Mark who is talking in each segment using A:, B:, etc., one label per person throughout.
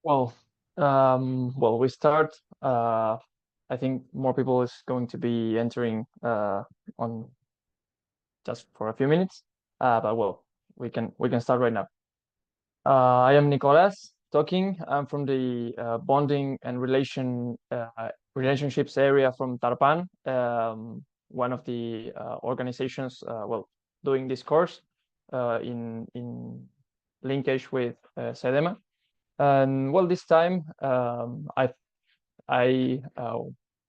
A: Well, we start. I think more people is going to be entering on just for a few minutes. But well, we can start right now. I am Nicolas talking. I'm from the bonding and relationships area from Tarpan, one of the organizations doing this course in linkage with CEDEMA. And well, this time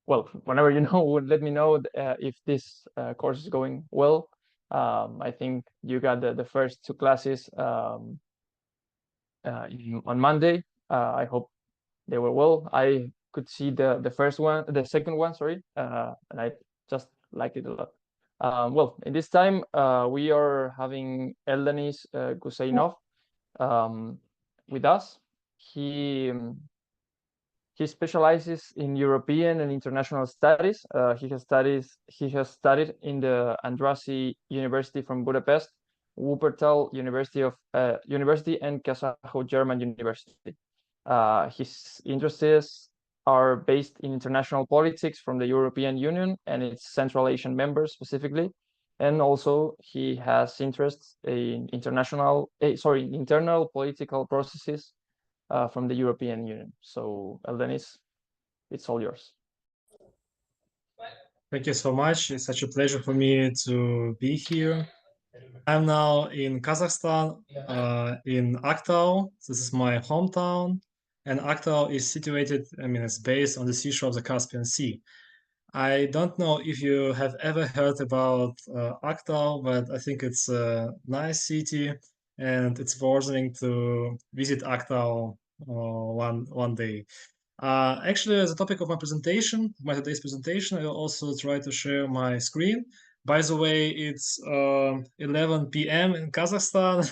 A: whenever you know, let me know if this course is going well. I think you got the first two classes on Monday. I hope they were well. I could see the second one, sorry, and I just liked it a lot. Well, in this time, we are having Eldaniz Gusseinov with us. He specializes in European and international studies. He has studied in the Andrássy University from Budapest, Wuppertal University, and Kazakh-German University. His interests are based in international politics from the European Union and its Central Asian members specifically, and also he has interests in internal political processes from the European Union. So, Eldaniz, it's all yours.
B: Thank you so much. It's such a pleasure for me to be here. I'm now in Kazakhstan, in Aktau. This is my hometown, and Aktau is situated, it's based on the seashore of the Caspian Sea. I don't know if you have ever heard about Aktau, but I think it's a nice city, and it's worthing to visit Aktau one day. Actually, as a topic of my today's presentation, I will also try to share my screen. By the way, it's 11 p.m. in Kazakhstan.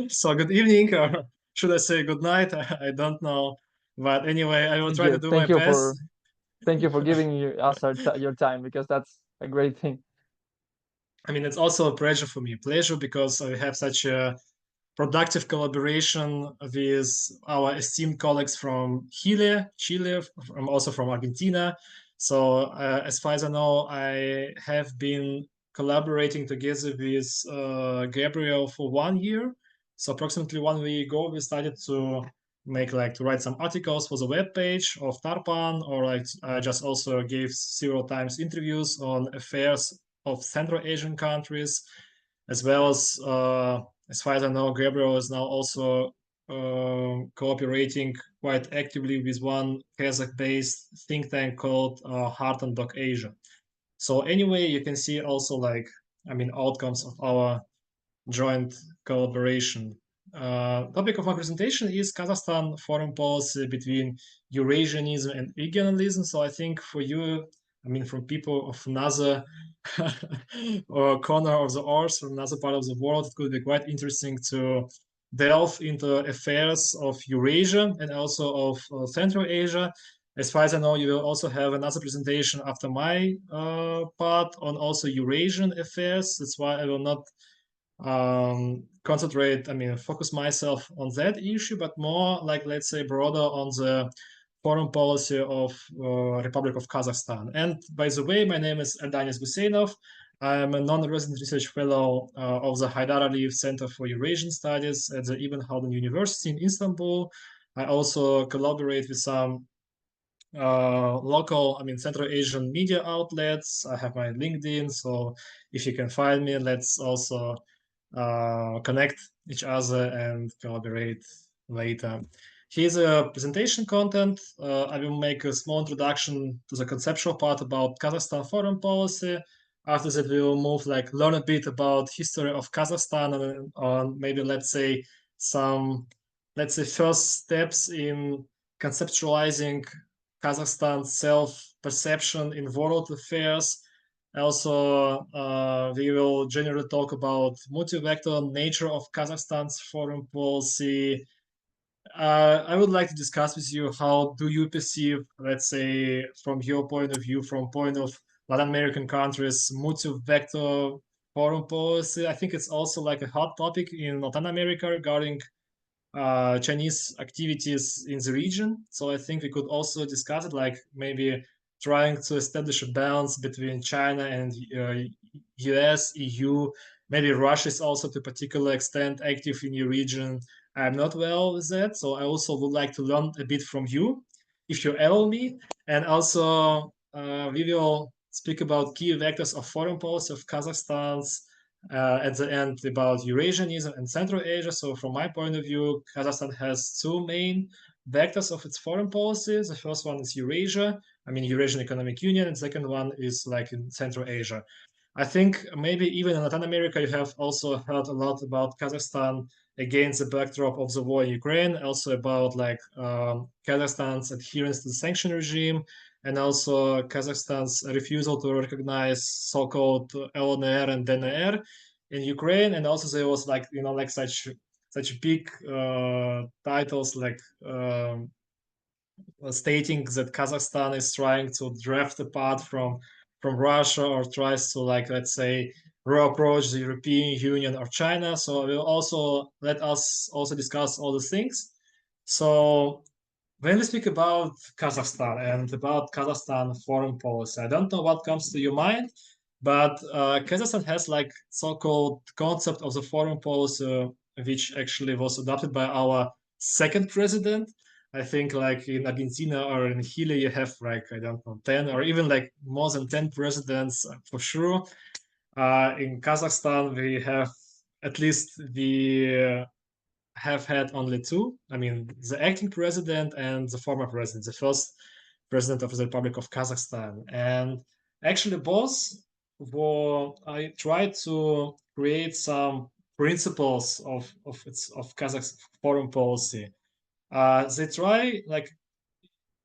B: So good evening, or should I say good night? I don't know. But anyway, I will try to do my best.
A: Thank you for giving us your time, because that's a great thing.
B: It's also a pleasure for me. Pleasure because I have such a productive collaboration with our esteemed colleagues from Chile, also from Argentina. So as far as I know, I have been collaborating together with Gabriel for 1 year. So approximately 1 week ago, we started to write some articles for the web page of Tarpan, or I just also gave several times interviews on affairs of Central Asian countries, as well as far as I know, Gabriel is now also cooperating quite actively with one Kazakh-based think tank called tarpan.cl. So anyway, you can see also outcomes of our joint collaboration. Topic of my presentation is Kazakhstan foreign policy between Eurasianism and regionalism. So I think for you, from people of another or corner of the earth, from another part of the world, it could be quite interesting to delve into affairs of Eurasia and also of Central Asia. As far as I know, you will also have another presentation after my part on also Eurasian affairs. That's why I will not focus myself on that issue, but more let's say broader on the foreign policy of Republic of Kazakhstan. And by the way, my name is Eldaniz Gusseinov. I'm a non-resident research fellow of the Haydar Aliyev Center for Eurasian Studies at the Ibn Khaldun University in Istanbul. I also collaborate with some local, Central Asian media outlets. I have my LinkedIn, so if you can find me, let's also connect each other and collaborate later. Here's a presentation content. I will make a small introduction to the conceptual part about Kazakhstan foreign policy. After that, we will move learn a bit about history of Kazakhstan and on maybe some first steps in conceptualizing Kazakhstan's self-perception in world affairs. Also, we will generally talk about multi-vector nature of Kazakhstan's foreign policy. I would like to discuss with you how do you perceive, let's say, from your point of view, from point of Latin American countries, multi-vector foreign policy. I think it's also a hot topic in Latin America regarding Chinese activities in the region. So I think we could also discuss it, like maybe trying to establish a balance between China and US, EU. Maybe Russia is also to a particular extent active in your region. I'm not well with that, so I also would like to learn a bit from you, if you allow me. And also, we will speak about key vectors of foreign policy of Kazakhstan's at the end about Eurasianism and Central Asia. So from my point of view, Kazakhstan has two main vectors of its foreign policy. The first one is Eurasia, I mean Eurasian Economic Union, and the second one is like in Central Asia. I think maybe even in Latin America, you have also heard a lot about Kazakhstan against the backdrop of the war in Ukraine, also about like Kazakhstan's adherence to the sanction regime, and also Kazakhstan's refusal to recognize so-called LNR and DNR in Ukraine. And also there was like, you know, like such big titles like stating that Kazakhstan is trying to drift apart from Russia, or tries to, like, let's say, reapproach the European Union or China. So we'll also let us also discuss all the things. So when we speak about Kazakhstan and about Kazakhstan foreign policy, I don't know what comes to your mind, but Kazakhstan has like so-called concept of the foreign policy, which actually was adopted by our second president. I think like in Argentina or in Chile, you have like, I don't know, 10 or even like more than 10 presidents for sure. In Kazakhstan, we have at least the have had only two. I mean, the acting president and the former president, the first president of the Republic of Kazakhstan. And actually, both I tried to create some principles of Kazakh's foreign policy. They try, like,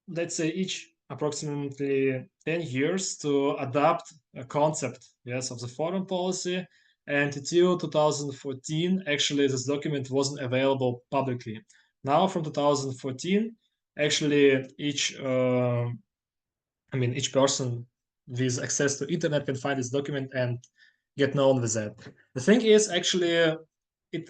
B: let's say, each approximately 10 years to adapt a concept, yes, of the foreign policy. And until 2014, actually, this document wasn't available publicly. Now, from 2014, actually, each person with access to internet can find this document and get known with that. The thing is, actually, it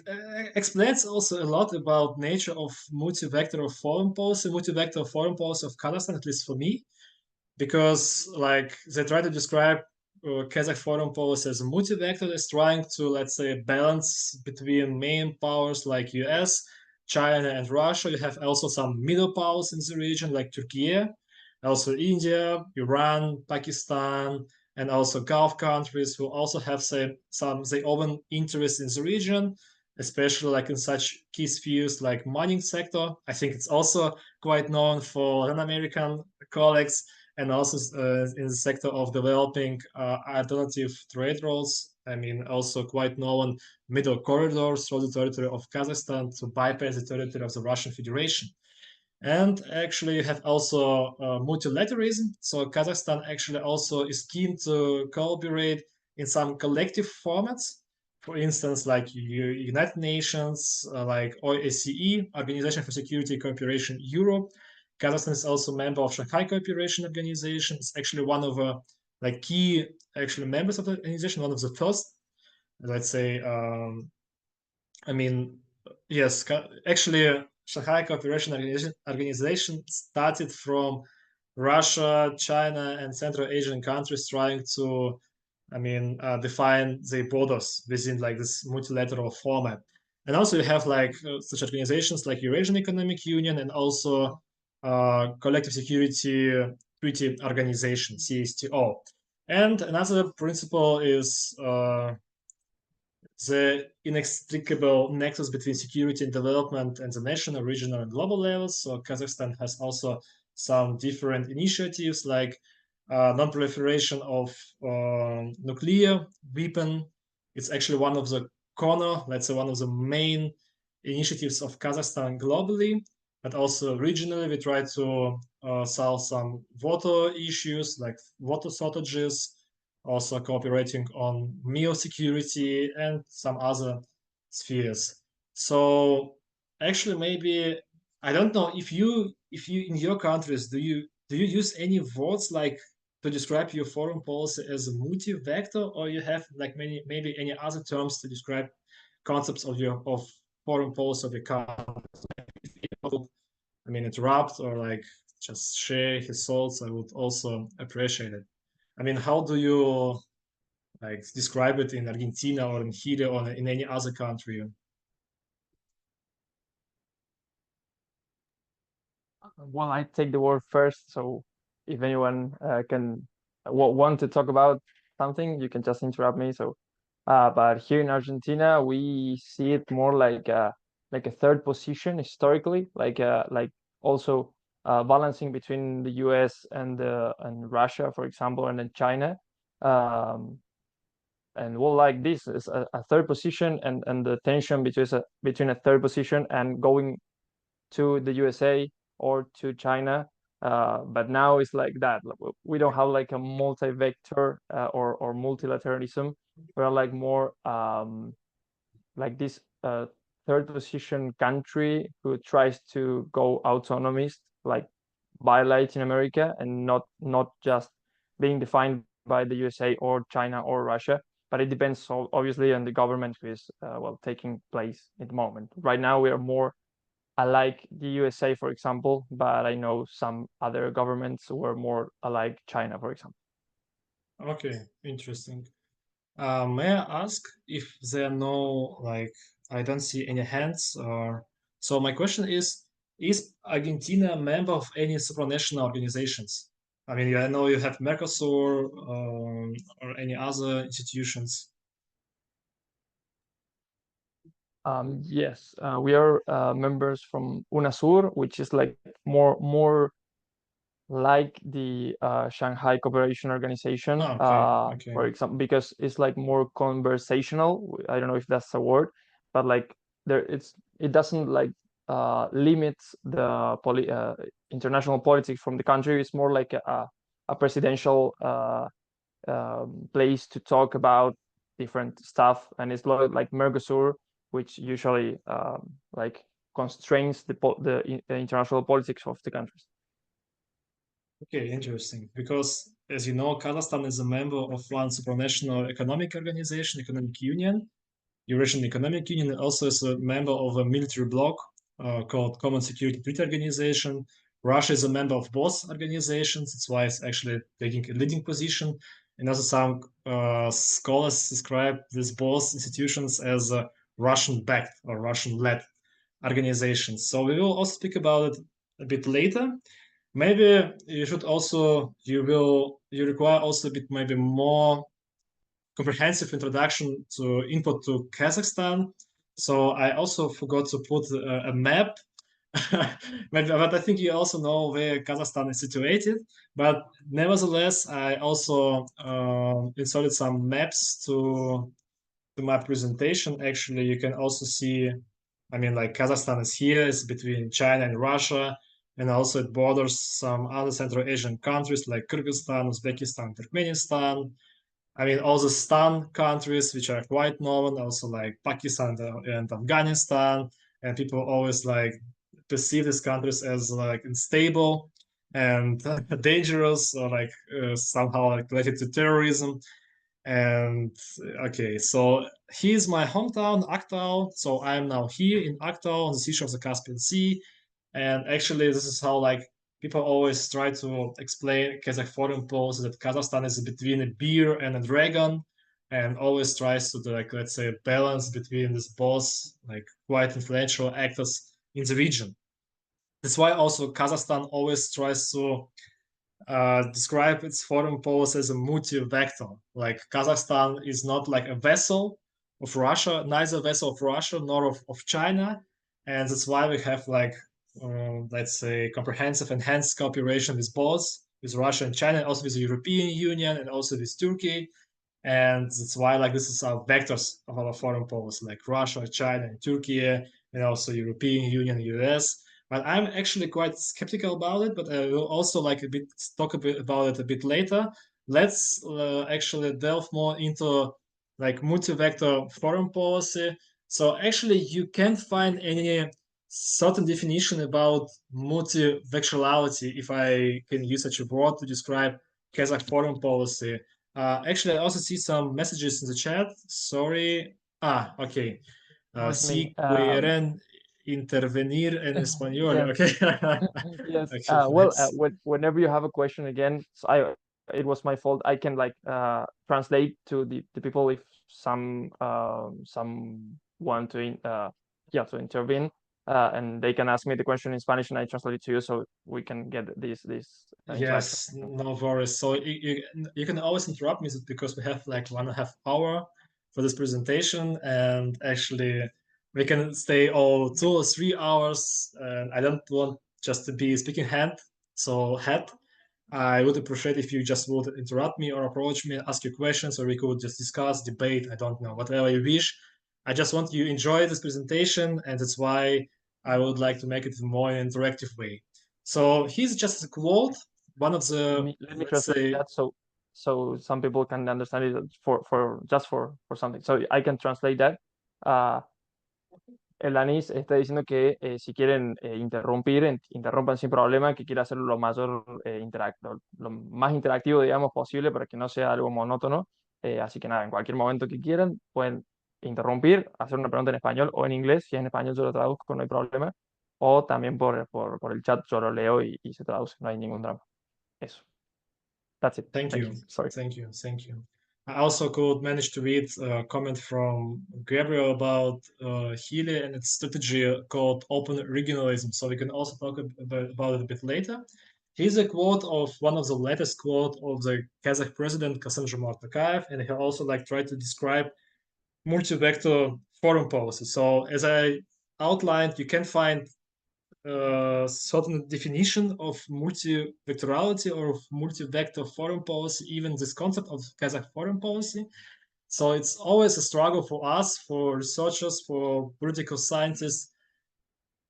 B: explains also a lot about nature of multi-vector of foreign policy of Kazakhstan, at least for me, because like they try to describe Kazakh foreign policy as a multi-vector, is trying to, let's say, balance between main powers like US, China, and Russia. You have also some middle powers in the region like Turkey, also India, Iran, Pakistan, and also Gulf countries who also have some their own interests in the region, especially like in such key spheres like mining sector. I think it's also quite known for Latin American colleagues, and also in the sector of developing alternative trade routes. I mean, also quite known middle corridors through the territory of Kazakhstan to bypass the territory of the Russian Federation. And actually, you have also multilateralism. So Kazakhstan actually also is keen to collaborate in some collective formats. For instance, like United Nations, like OSCE, Organization for Security and Cooperation Europe. Kazakhstan is also a member of Shanghai Cooperation Organization. It's actually one of the like key actually members of the organization, one of the first, let's say, yes, actually, Shanghai Cooperation Organization started from Russia, China, and Central Asian countries trying to, define their borders within like this multilateral format. And also you have like such organizations like Eurasian Economic Union and also Collective Security Treaty Organization, CSTO. And another principle is the inextricable nexus between security and development and the national, regional, and global levels. So Kazakhstan has also some different initiatives like non-proliferation of nuclear weapon. It's actually one of the let's say one of the main initiatives of Kazakhstan globally, but also regionally. We try to solve some water issues like water shortages, also cooperating on meal security and some other spheres. So actually, maybe I don't know if you in your countries do you use any words like to describe your foreign policy as a multi-vector, or you have like maybe any other terms to describe concepts of foreign policy of your country? interrupt or like just share his thoughts, I would also appreciate it. I mean, how do you like describe it in Argentina or in Chile or in any other country?
A: Well, I take the word first, so if anyone can want to talk about something, you can just interrupt me. So, but here in Argentina, we see it more like a third position historically, like also balancing between the U.S. and Russia, for example, and then China. And well, like this is a third position, and the tension between a third position and going to the USA or to China. But now it's like that. We don't have like a multi-vector or multilateralism. We're like more like this third position country who tries to go autonomist, like by Latin America, and not just being defined by the USA or China or Russia. But it depends so obviously on the government who is well taking place at the moment. Right now, we are more alike the USA, for example, but I know some other governments were more alike China, for example.
B: Okay, interesting. May I ask if there are no, like, I don't see any hands, or so my question is Argentina a member of any supranational organizations? I mean, I know you have Mercosur, or any other institutions.
A: Yes, we are members from UNASUR, which is like more like the Shanghai Cooperation Organization,
B: Okay.
A: for example, because it's like more conversational. I don't know if that's a word, but like it doesn't like limit the international politics from the country. It's more like a presidential place to talk about different stuff, and it's like Mercosur, which usually like constrains the international politics of the countries.
B: Okay, interesting. Because as you know, Kazakhstan is a member of one supranational economic organization, economic union, Eurasian Economic Union, and also is a member of a military bloc called Common Security Treaty Organization. Russia is a member of both organizations. That's why it's actually taking a leading position. And also some scholars describe these both institutions as Russian-backed or Russian-led organizations. So we will also speak about it a bit later. Maybe you should also you require also a bit maybe more comprehensive introduction to input to Kazakhstan. So I also forgot to put a map, but I think you also know where Kazakhstan is situated. But nevertheless, I also inserted some maps to my presentation. Actually, you can also see, I mean, like Kazakhstan is here, it's between China and Russia, and also it borders some other Central Asian countries like Kyrgyzstan, Uzbekistan, Turkmenistan. I mean, all the Stan countries, which are quite known, also like Pakistan and Afghanistan, and people always like perceive these countries as like unstable and dangerous, or like somehow like related to terrorism. And okay, so here's my hometown, Aktau. So I'm now here in Aktau on the seashore of the Caspian Sea. And actually, this is how like people always try to explain Kazakh foreign policy, that Kazakhstan is between a bear and a dragon, and always tries to like, let's say, balance between these both like quite influential actors in the region. That's why also Kazakhstan always tries to describe its foreign policy as a multi-vector. Like Kazakhstan is not like a vessel of Russia, neither a vessel of Russia nor of China, and that's why we have like let's say comprehensive enhanced cooperation with both, with Russia and China, and also with the European Union and also with Turkey. And that's why like this is our vectors of our foreign policy, like Russia, China, and Turkey, and also European Union, US. But I'm actually quite skeptical about it. But I will also like talk a bit about it a bit later. Let's actually delve more into like multi-vector foreign policy. So actually, you can't find any certain definition about multi-vectorality, if I can use such a word to describe Kazakh foreign policy. Actually, I also see some messages in the chat. Sorry. Okay.
A: With me,
B: Si quieren intervenir en español.
A: Yes.
B: Okay.
A: Yes.
B: Okay,
A: Well,
B: nice.
A: whenever you have a question again, so it was my fault. I can like translate to the people if some want to to intervene, and they can ask me the question in Spanish and I translate it to you, so we can get this interaction.
B: Yes, no worries. So you can always interrupt me because we have like 1.5 hour for this presentation, and actually we can stay all 2 or 3 hours. And I don't want just to be speaking head. I would appreciate if you just would interrupt me or approach me, ask your questions, or we could just discuss, debate, I don't know, whatever you wish. I just want you to enjoy this presentation, and that's why I would like to make it more in an interactive way. So here's just a quote, one of the,
A: Let me
B: let's
A: translate
B: say,
A: that so some people can understand it for something. So I can translate that. Eldaniz está diciendo que si quieren interrumpir, interrumpan sin problema, que quiere hacerlo lo más interactivo, digamos, posible para que no sea algo monótono. Así que nada, en cualquier momento que quieran, pueden interrumpir, hacer una pregunta en español o en inglés. Si es en español, yo lo traduzco, no hay problema. O también por el chat, yo lo leo y se traduce, no hay ningún drama. Eso. That's it.
B: Thank you.
A: Sorry.
B: Thank you. Thank you. I also could manage to read a comment from Gabriel about Chile and its strategy called open regionalism. So we can also talk about it a bit later. Here's a quote of one of the latest quote of the Kazakh president Kassym-Jomart Tokayev, and he also like tried to describe multi-vector foreign policy. So as I outlined, you can find certain definition of multi-vectorality or of multi-vector foreign policy, even this concept of Kazakh foreign policy. So it's always a struggle for us, for researchers, for political scientists.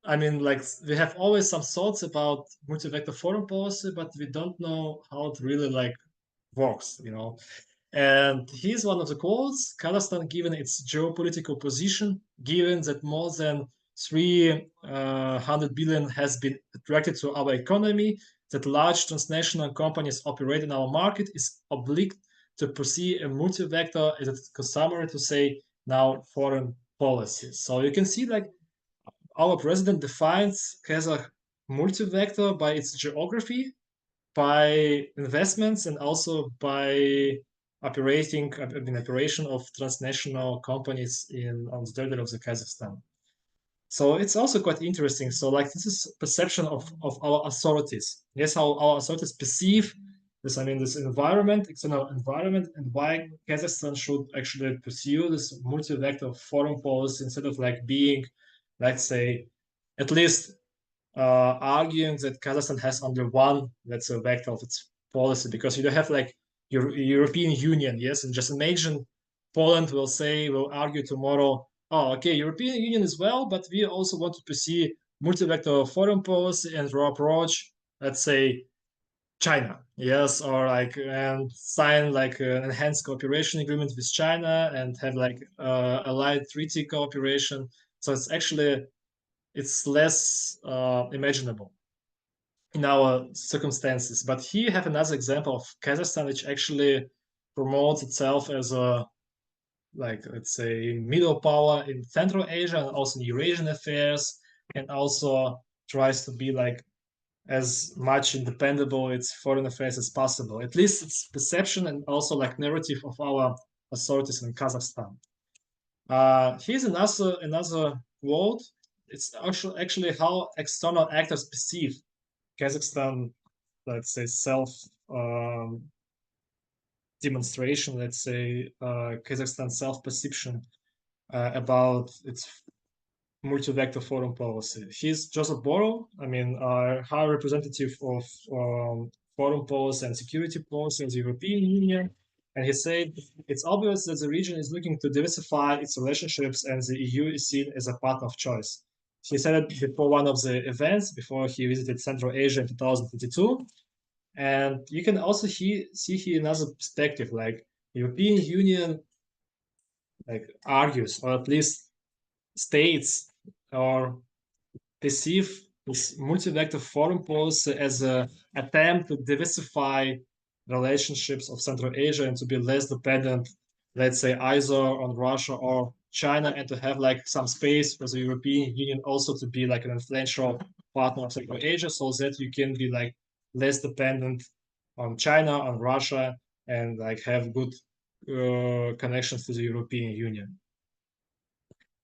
B: I mean, like we have always some thoughts about multi-vector foreign policy, but we don't know how it really like works, you know. And here's one of the quotes: Kazakhstan, given its geopolitical position, given that more than 300 billion has been attracted to our economy, that large transnational companies operate in our market, is obliged to pursue a multi-vector, as it's customary to say now, foreign policy. So you can see like our president defines Kazakh multi-vector by its geography, by investments, and also by operation of transnational companies on the territory of the Kazakhstan. So it's also quite interesting. So like this is perception of our authorities. Yes, how our authorities perceive this, I mean, this environment, external environment, and why Kazakhstan should actually pursue this multi-vector foreign policy instead of like being, let's say, at least arguing that Kazakhstan has only one, let's say, vector of its policy, because you don't have like your European Union, yes, and just imagine Poland will argue tomorrow, oh, okay, European Union as well, but we also want to pursue multi-vector foreign policy and approach, let's say, China, yes, or like and sign like an enhanced cooperation agreement with China and have like allied treaty cooperation. So it's less imaginable in our circumstances. But here you have another example of Kazakhstan, which actually promotes itself as a, like, let's say, middle power in Central Asia and also in Eurasian affairs, and also tries to be like as much independable its foreign affairs as possible. At least its perception and also like narrative of our authorities in Kazakhstan. Here's another quote. It's actually how external actors perceive Kazakhstan, let's say, self demonstration, let's say, Kazakhstan self-perception about its multi-vector foreign policy. He's Joseph Borrell, I mean, high representative of foreign policy and security policy in the European Union. And he said, it's obvious that the region is looking to diversify its relationships and the EU is seen as a partner of choice. He said it before one of the events, before he visited Central Asia in 2022. And you can also see here another perspective, like European Union like argues, or at least states or perceive this multi-vector foreign policy as an attempt to diversify relationships of Central Asia and to be less dependent, let's say, either on Russia or China and to have like some space for the European Union also to be like an influential partner of Central Asia, so that you can be like less dependent on China, on Russia, and like have good connections to the European Union.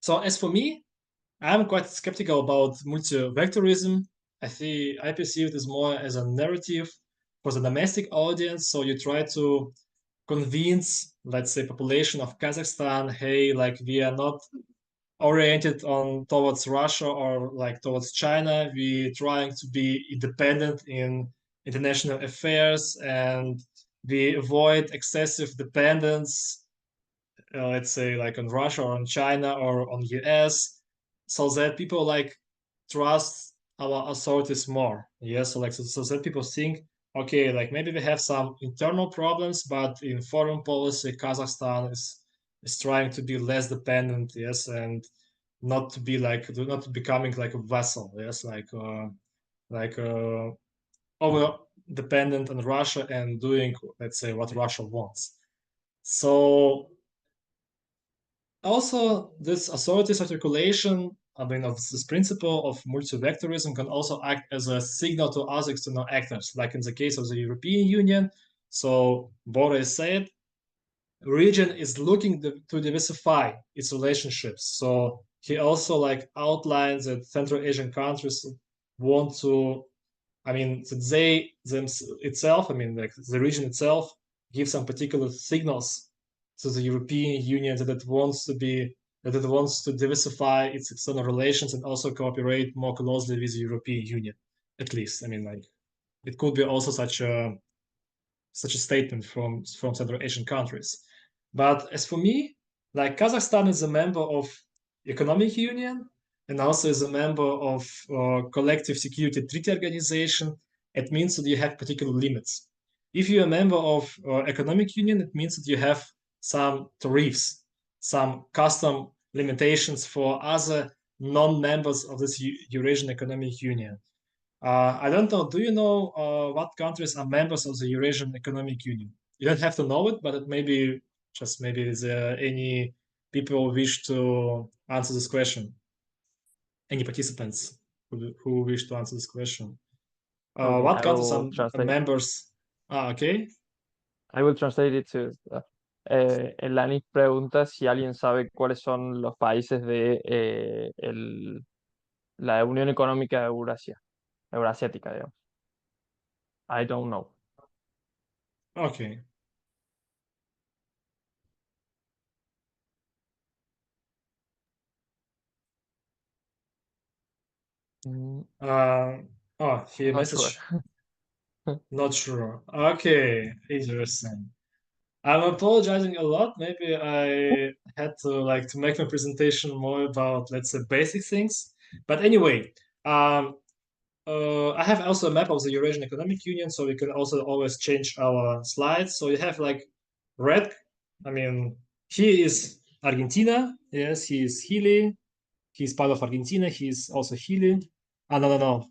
B: So as for me, I'm quite skeptical about multi-vectorism. I perceive it as more as a narrative for the domestic audience. So you try to convince, let's say, population of Kazakhstan, hey, like we are not oriented on towards Russia or like towards China. We trying to be independent in international affairs, and we avoid excessive dependence, let's say like on Russia or on China or on US, so that people like trust our authorities more. Yes, so like so that people think, okay, like maybe we have some internal problems, but in foreign policy, Kazakhstan is trying to be less dependent, yes, and not to be like not becoming like a vassal, yes, like over dependent on Russia and doing, let's say, what Russia wants. So also this authorities articulation, I mean, of this principle of multi-vectorism can also act as a signal to other external actors, like in the case of the European Union. So Boris said, region is looking to diversify its relationships. So he also like outlines that Central Asian countries want to, I mean, that they itself, I mean, like the region itself, give some particular signals to the European Union that it wants to diversify its external relations and also cooperate more closely with the European Union. At least, I mean, like it could be also such a statement from Central Asian countries. But as for me, like Kazakhstan is a member of Economic Union and also is a member of Collective Security Treaty Organization. It means that you have particular limits. If you're a member of Economic Union, it means that you have some tariffs, some custom limitations for other non-members of this Eurasian Economic Union. I don't know. Do you know what countries are members of the Eurasian Economic Union? You don't have to know it, but it maybe just maybe is there any people wish to answer this question? Any participants who wish to answer this question?
A: Okay,
B: What
A: I
B: countries
A: will
B: are
A: translate.
B: members? Okay.
A: I will translate it to. Eldaniz pregunta si alguien sabe cuáles son los países de la Unión Económica Eurasiática, digamos. I don't know.
B: Okay. He
A: Not sure.
B: message. Not sure. Okay, interesting. I'm apologizing a lot. Maybe I had to make my presentation more about, let's say, basic things. But anyway, I have also a map of the Eurasian Economic Union, so we can also always change our slides. So you have like red. I mean, he is Argentina. Yes, he is Chile. He's part of Argentina. He's also Chile. No.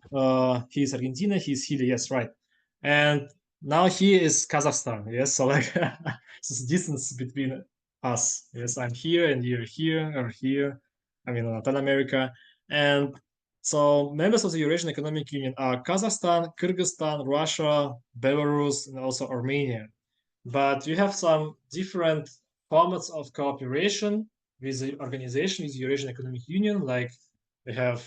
B: He's Argentina. He's Chile. Yes, right. And now he is Kazakhstan. Yes, so like this distance between us. Yes, I'm here and you're here or here. I mean, Latin America. And so members of the Eurasian Economic Union are Kazakhstan, Kyrgyzstan, Russia, Belarus, and also Armenia. But you have some different formats of cooperation with the organization, with the Eurasian Economic Union. Like we have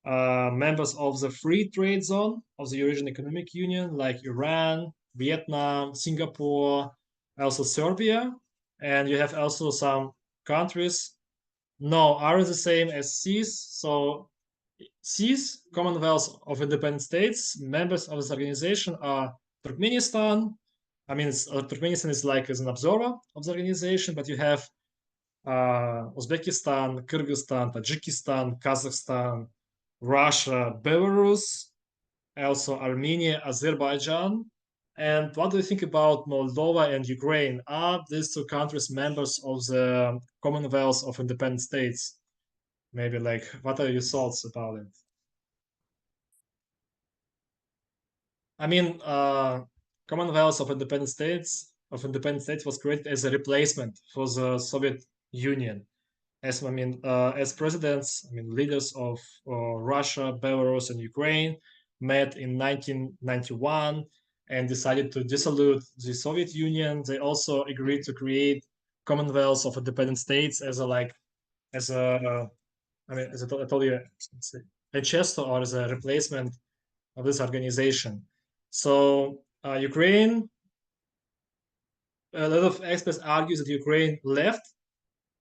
B: members of the free trade zone of the Eurasian Economic Union, like Iran, Vietnam, Singapore, also Serbia. And you have also some countries are the same as CIS. So CIS, Commonwealth of Independent States, members of this organization are Turkmenistan. I mean, Turkmenistan is like as an observer of the organization, but you have Uzbekistan, Kyrgyzstan, Tajikistan, Kazakhstan, Russia, Belarus, also Armenia, Azerbaijan. And what do you think about Moldova and Ukraine? Are these two countries members of the Commonwealth of Independent States? Maybe like, what are your thoughts about it? I mean, Commonwealth of Independent States was created as a replacement for the Soviet Union. as as presidents, leaders of Russia, Belarus, and Ukraine met in 1991 and decided to dissolve the Soviet Union. They also agreed to create Commonwealth of Independent States as I told you, a Chesto, or as a replacement of this organization. So Ukraine, a lot of experts argue that Ukraine left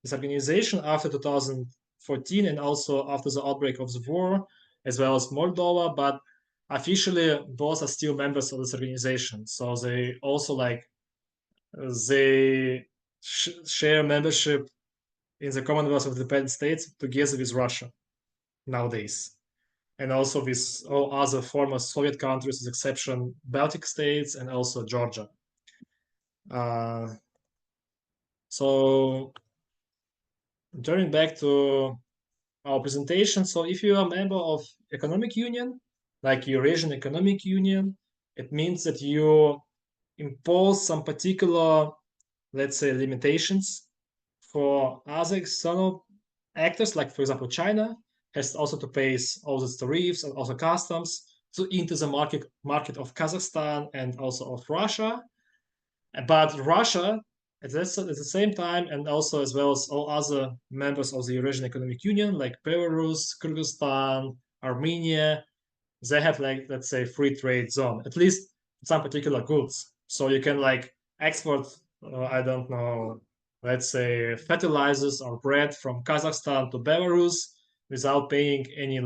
B: this organization after 2014 and also after the outbreak of the war, as well as Moldova, but officially both are still members of this organization. So they also share membership in the Commonwealth of Independent States together with Russia nowadays, and also with all other former Soviet countries, with exception Baltic states and also Georgia. So turning back to our presentation, so if you are a member of economic union, like Eurasian Economic Union, it means that you impose some particular, let's say, limitations for other external actors, like for example China has also to pay all the tariffs and also customs to enter the market of Kazakhstan and also of Russia. But Russia at the same time, and also as well as all other members of the Eurasian Economic Union, like Belarus, Kyrgyzstan, Armenia, they have let's say free trade zone, at least some particular goods. So you can export, I don't know, let's say fertilizers or bread from Kazakhstan to Belarus without paying any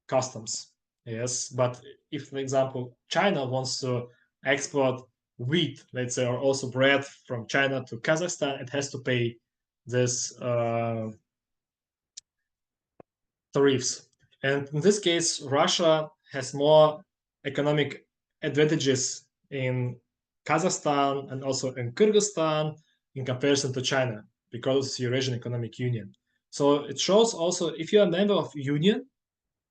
B: customs. Yes, but if, for example, China wants to export wheat, let's say, or also bread from China to Kazakhstan, it has to pay this tariffs. And in this case, Russia has more economic advantages in Kazakhstan and also in Kyrgyzstan in comparison to China because it's Eurasian Economic Union. So it shows also, if you're a member of union,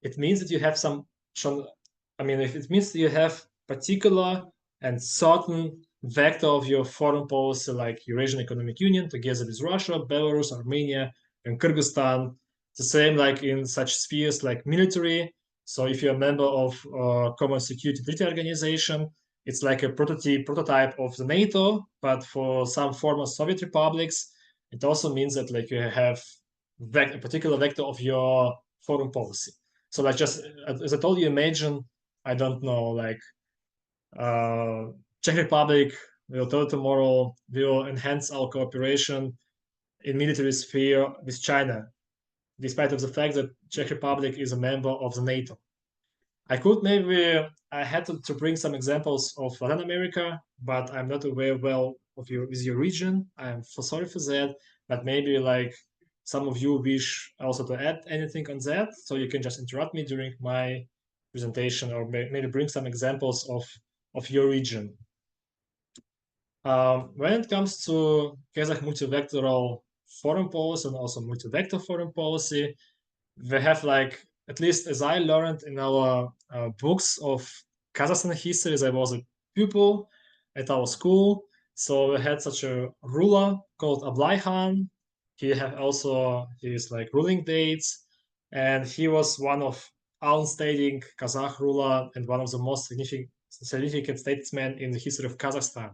B: it means that you have if it means that you have particular and certain vector of your foreign policy, like Eurasian Economic Union, together with Russia, Belarus, Armenia, and Kyrgyzstan. The same like in such spheres like military. So if you're a member of Common Security Treaty Organization, it's like a prototype of the NATO, but for some former Soviet republics, it also means that you have a particular vector of your foreign policy. So just as I told you, imagine, I don't know, Czech Republic will tomorrow will enhance our cooperation in military sphere with China, despite of the fact that Czech Republic is a member of the NATO. I had to bring some examples of Latin America, but I'm not aware well with your region. I'm so sorry for that, but maybe some of you wish also to add anything on that, so you can just interrupt me during my presentation, or maybe bring some examples of your region. When it comes to Kazakh multivectoral foreign policy and also multi-vector foreign policy, we have at least as I learned in our books of Kazakhstan history, as I was a pupil at our school. So we had such a ruler called Ablai Khan. He had also his ruling dates, and he was one of outstanding Kazakh ruler and one of the most significant statesmen in the history of Kazakhstan.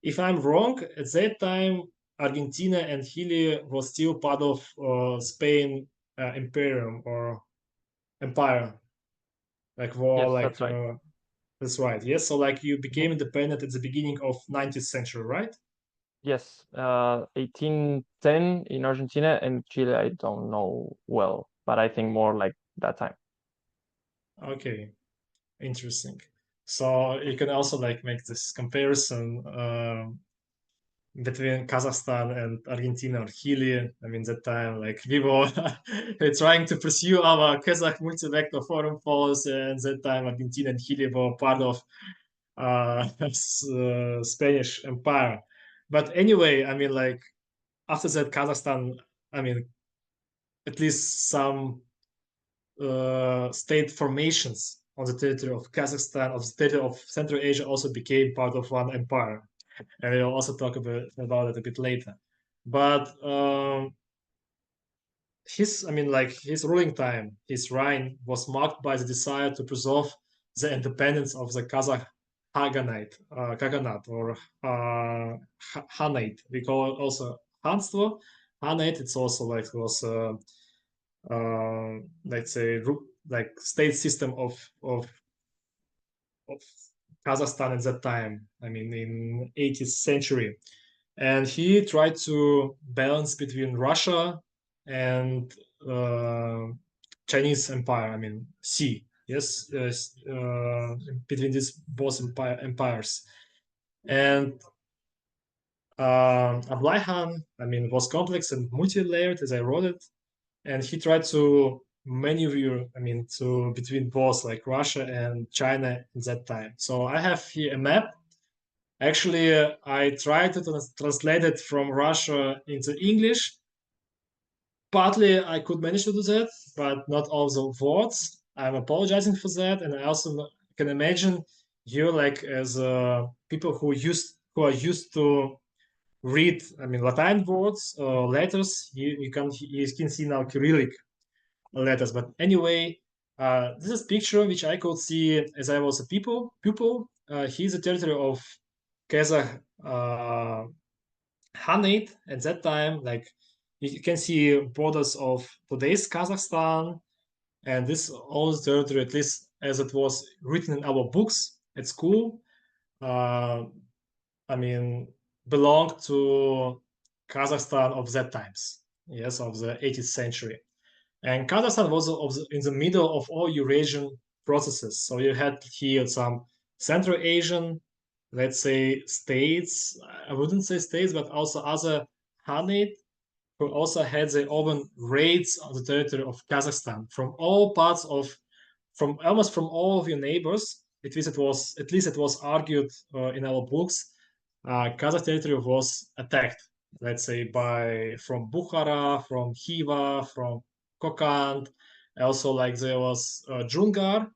B: If I'm wrong, at that time, Argentina and Chile was still part of Spain imperium or empire,
A: Yes, that's right.
B: That's right. Yes, so you became independent at the beginning of 19th century, right?
A: Yes, 1810 in Argentina, and Chile I don't know well, but I think more like that time.
B: Okay, interesting. So you can also make this comparison between Kazakhstan and Argentina or Chile. That time we were trying to pursue our Kazakh multi-vector foreign policy, and that time Argentina and Chile were part of Spanish Empire. But anyway, after that, Kazakhstan, at least some state formations on the territory of Kazakhstan, of the territory of Central Asia, also became part of one empire. And we'll also talk about it a bit later. But his ruling time, his reign was marked by the desire to preserve the independence of the Kazakh Khaganate or Khanate. We call it also Hanstvo. Khanate, it's also like was let's say like state system of Kazakhstan at that time. I mean, in 18th century, and he tried to balance between Russia and Chinese Empire. I mean, sea. Yes, between these both empires, and Ablai Khan, I mean, was complex and multi-layered, as I wrote it, and he tried to maneuver, I mean, to between both like Russia and China at that time. So I have here a map. Actually, I tried to translate it from Russia into English. Partly I could manage to do that, but not all the words. I'm apologizing for that, and I also can imagine you like as people who are used to read, I mean, Latin words or letters. You can see now Cyrillic letters. But anyway, this is a picture which I could see as I was a pupil. He's a territory of Kazakh Khanate at that time. Like you can see borders of today's Kazakhstan, and this all territory, at least as it was written in our books at school, I mean, belonged to Kazakhstan of that times. Yes, of the 18th century. And Kazakhstan was in the middle of all Eurasian processes. So you had here some Central Asian, let's say, states. I wouldn't say states, but also other Khanate who also had their own raids on the territory of Kazakhstan from all parts of, from almost from all of your neighbors. At least it was argued in our books. Kazakh territory was attacked, let's say, from Bukhara, from Khiva, from Kokand. Also, like there was Jungar.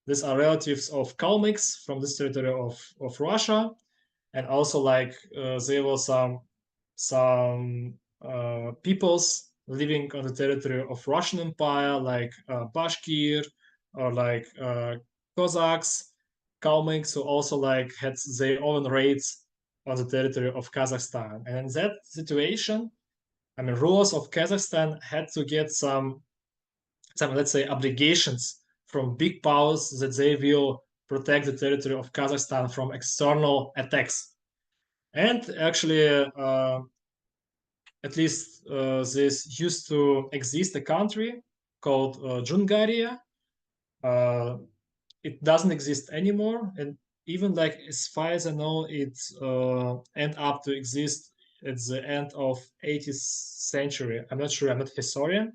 B: These are relatives of Kalmyks from this territory of Russia, and also like there was some peoples living on the territory of Russian Empire, like Bashkir or like Cossacks, Kalmyks, who also like had their own raids on the territory of Kazakhstan. And in that situation, I mean, rulers of Kazakhstan had to get some let's say obligations from big powers that they will protect the territory of Kazakhstan from external attacks. And actually, at least this used to exist a country called Jungaria. It doesn't exist anymore, and even like as far as I know, it end up to exist at the end of 18th century. I'm not sure. I'm not a historian,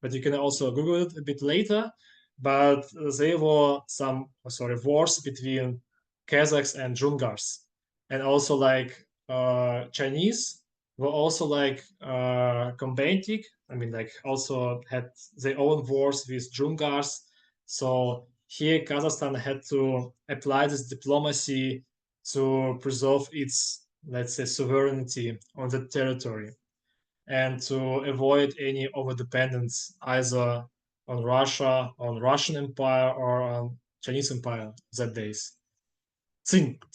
B: but you can also Google it a bit later. But there were some wars between Kazakhs and Jungars, and also like Chinese were also like combating. I mean, like also had their own wars with Jungars. So here Kazakhstan had to apply this diplomacy to preserve its, let's say, sovereignty on the territory and to avoid any overdependence either on Russia, on Russian Empire, or on Chinese Empire that days,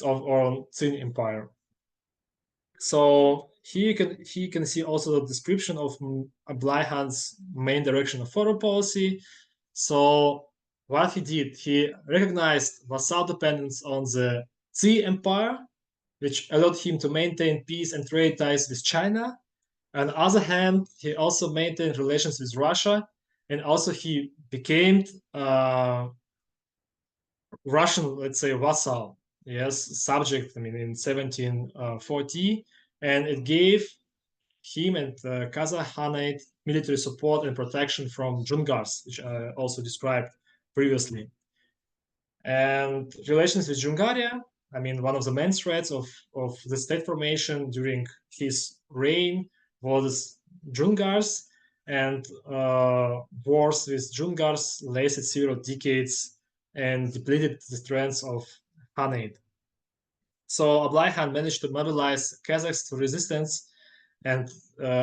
B: or on Qing Empire. So here you can see also the description of Ablai Khan's main direction of foreign policy. So what he did, he recognized vassal dependence on the Qi Empire, which allowed him to maintain peace and trade ties with China. On the other hand, he also maintained relations with Russia, and also he became Russian, let's say, vassal, yes, subject. I mean, in 1740, and it gave him and the Kazakh Khanate military support and protection from Jungars, which I also described previously. And relations with Jungaria, I mean, one of the main threats of the state formation during his reign was Jungars, and wars with Jungars lasted several decades and depleted the strength of Khanate. So Ablai Khan managed to mobilize Kazakhs to resistance and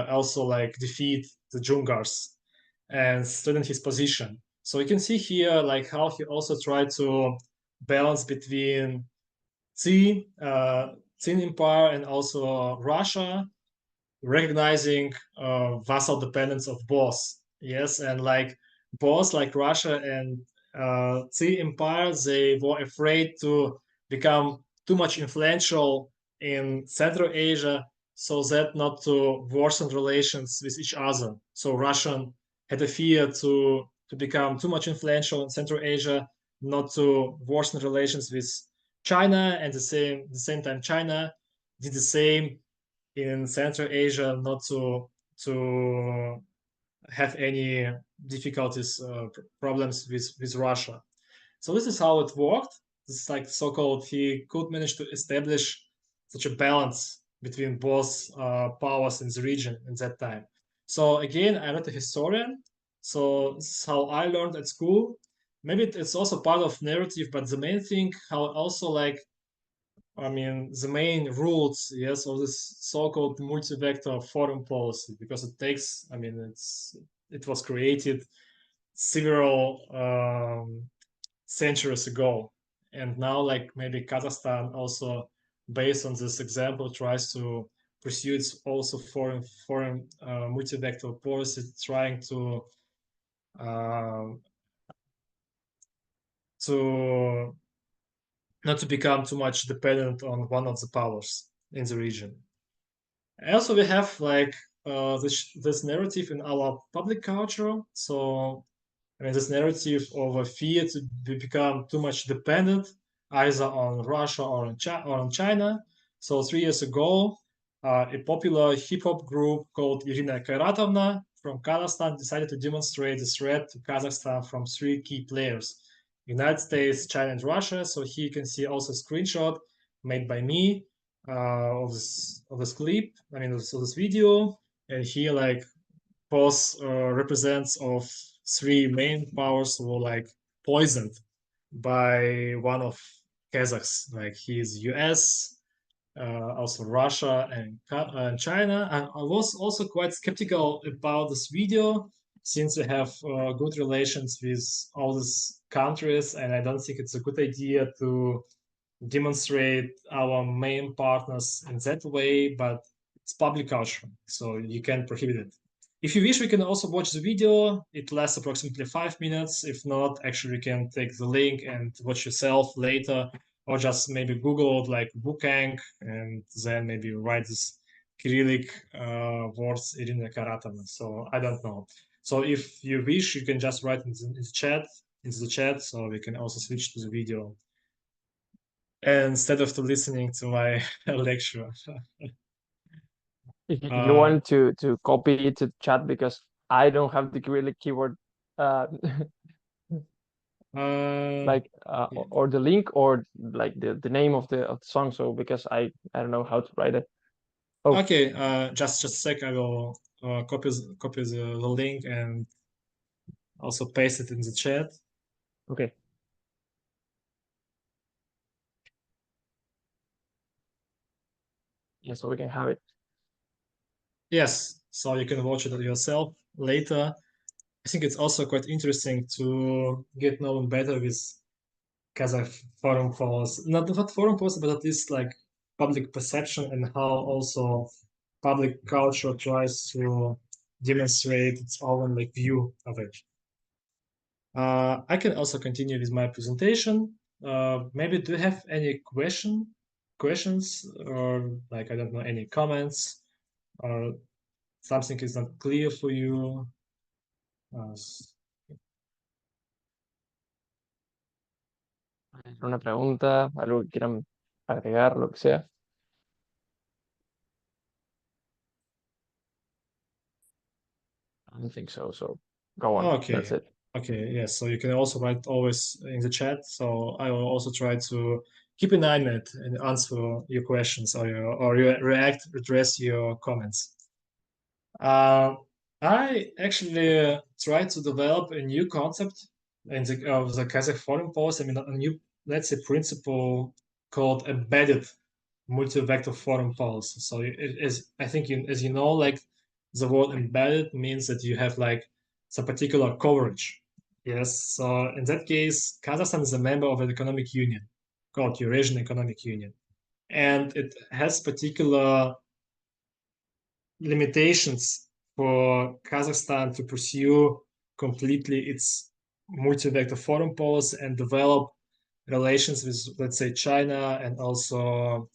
B: also like defeat the Jungars. and strengthen his position. So you can see here like how he also tried to balance between Qin Empire and also Russia, recognizing vassal dependence of both. Yes, and like both like Russia and Qin Empire, they were afraid to become too much influential in Central Asia, so that not to worsen relations with each other. So Russian had a fear to become too much influential in Central Asia, not to worsen relations with China, and the same time China did the same in Central Asia, not to have any difficulties, problems with Russia. So this is how it worked. This is like so-called he could manage to establish such a balance between both powers in the region at that time. So again, I'm not a historian, so this is how I learned at school. Maybe it's also part of narrative, but the main thing how also like I mean, the main roots, yes, of this so-called multi-vector foreign policy, because it takes, I mean, it was created several centuries ago, and now, like maybe Kazakhstan also, based on this example, tries to pursue its also foreign multi-vector policy, trying uh, to not to become too much dependent on one of the powers in the region. And also, we have like this narrative in our public culture. So, I mean, this narrative of a fear to become too much dependent either on Russia or on China. So, 3 years ago, a popular hip hop group called Irina Kayratovna from Kazakhstan decided to demonstrate the threat to Kazakhstan from 3 key players: United States, China, and Russia. So here you can see also a screenshot made by me of this clip. I mean, of this video, and here like both represents of 3 main powers were like poisoned by one of Kazakhs. Like he's U.S., also Russia and China. And I was also quite skeptical about this video since we have good relations with all these countries, and I don't think it's a good idea to demonstrate our main partners in that way, but it's public culture, so you can't prohibit it. If you wish, we can also watch the video. It lasts approximately 5 minutes. If not, actually, you can take the link and watch yourself later, or just maybe Google like Bukang and then maybe write this Cyrillic words Irina Karatovna. So I don't know. So if you wish, you can just write in the chat, so we can also switch to the video instead of listening to my lecture.
A: If you want to copy it to chat, because I don't have the Cyrillic keyboard, like or the link or like the name of the song. So because I don't know how to write it.
B: Oh. Okay, just a sec. I will copy the link and also paste it in the chat.
A: Okay. Yeah, so we can have it.
B: Yes, so you can watch it yourself later. I think it's also quite interesting to get known better with Kazakh foreign policy, not foreign policy, but at least like public perception and how also public culture tries to demonstrate its own like view of it. I can also continue with my presentation. Maybe do you have any questions or like I don't know, any comments or something is not clear for you?
A: Una pregunta, algo que quieran agregar, lo que sea. I don't think so. So go on.
B: Okay.
A: That's it.
B: Okay. Yes. So you can also write always in the chat. So I will also try to keep an eye on it and answer your questions or address your comments. I actually tried to develop a new concept of the Kazakh foreign policy. I mean, a new, let's say, principle called embedded multi-vector foreign policy. So it is, I think, as you know, like the word embedded means that you have like some particular coverage. Yes, so in that case, Kazakhstan is a member of an economic union called Eurasian Economic Union, and it has particular limitations for Kazakhstan to pursue completely its multi-vector foreign policy and develop relations with, let's say, China and also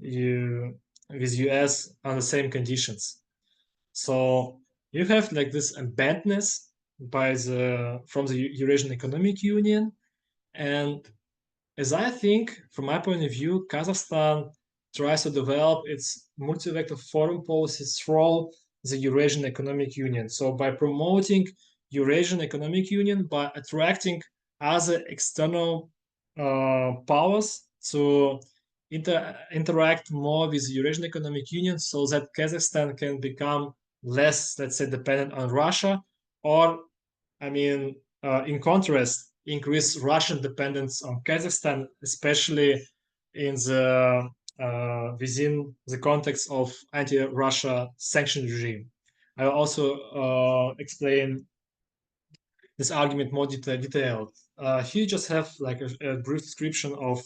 B: with US on the same conditions. So you have like this embeddedness from the Eurasian Economic Union, and as I think, from my point of view, Kazakhstan tries to develop its multi-vector foreign policy through the Eurasian Economic Union. So by promoting Eurasian Economic Union, by attracting other external powers to interact more with the Eurasian Economic Union, so that Kazakhstan can become less, let's say, dependent on Russia, or, I mean, in contrast, increase Russian dependence on Kazakhstan, especially in the within the context of anti-Russia sanction regime. I will also explain this argument more detailed. Here you just have like a brief description of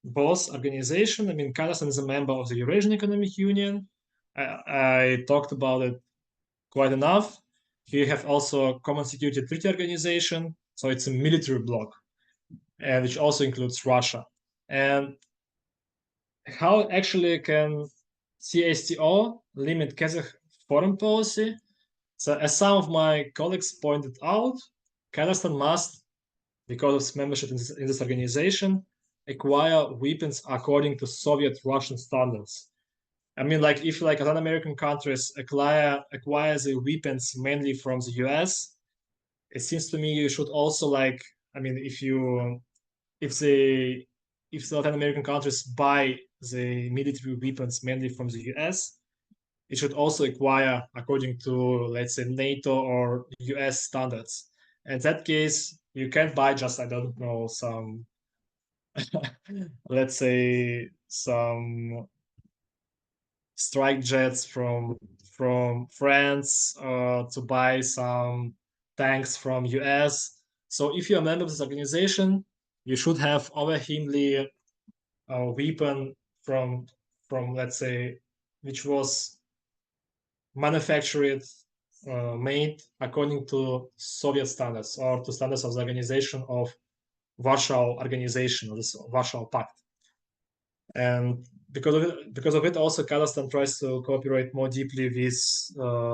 B: both organizations. I mean, Kazakhstan is a member of the Eurasian Economic Union. I talked about it quite enough. Here you have also a Common Security Treaty Organization, so it's a military bloc, which also includes Russia. And how actually can CSTO limit Kazakh foreign policy? So as some of my colleagues pointed out, Kazakhstan must, because of its membership in this organization, acquire weapons according to Soviet Russian standards. I mean, like if like Latin American countries acquire the weapons mainly from the US, it seems to me you should also like, I mean, if the Latin American countries buy the military weapons mainly from the US, it should also acquire according to, let's say, NATO or US standards. In that case, you can't buy just, I don't know, some, let's say, some strike jets from France to buy some tanks from US. So if you're a member of this organization, you should have overwhelmingly a weapon from let's say, which was manufactured, made according to Soviet standards or to standards of the organization of Warsaw Organization, or this Warsaw Pact. And because of it, also Kazakhstan tries to cooperate more deeply with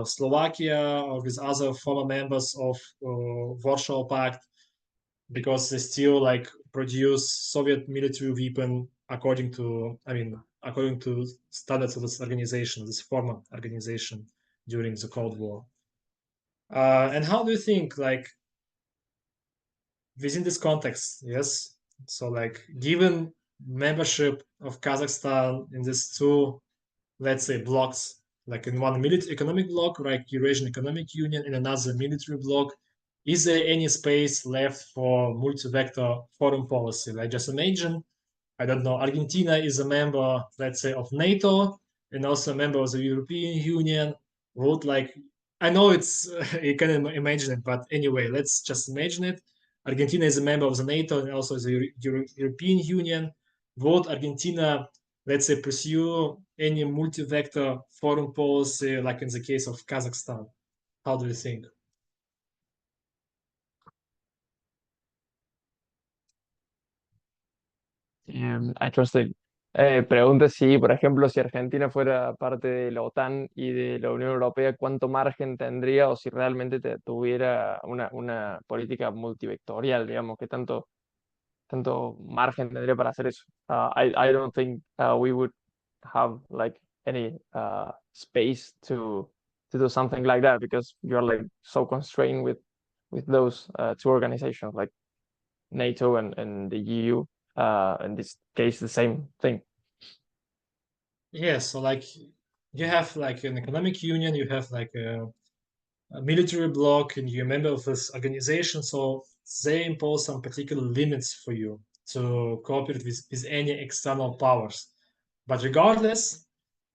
B: Slovakia or with other former members of Warsaw Pact, because they still like produce Soviet military weapon according to standards of this organization, this former organization during the Cold War. And how do you think, like, within this context, yes, so like given membership of Kazakhstan in these two, let's say, blocks, like in one military economic bloc, like Eurasian Economic Union, and another military bloc, is there any space left for multi-vector foreign policy? Like just imagine, I don't know, Argentina is a member, let's say, of NATO and also a member of the European Union. Would like, I know it's you can imagine it, but anyway, let's just imagine it. Argentina is a member of the NATO and also the European Union. Would Argentina, let's say, pursue any multi-vector foreign policy, like in the case of Kazakhstan? How do you think?
A: Interesting. Pregunta si, por ejemplo, si Argentina fuera parte de la OTAN y de la Unión Europea, ¿cuánto margen tendría o si realmente tuviera una política multivectorial, digamos, qué tanto margen tendría para hacer eso? I don't think we would have like any space to do something like that because you're like so constrained with those two organizations like NATO and the EU. In this case, the same thing.
B: Yeah, so like you have like an economic union, you have like a military bloc, and you're a member of this organization, so they impose some particular limits for you to cooperate with any external powers. But regardless,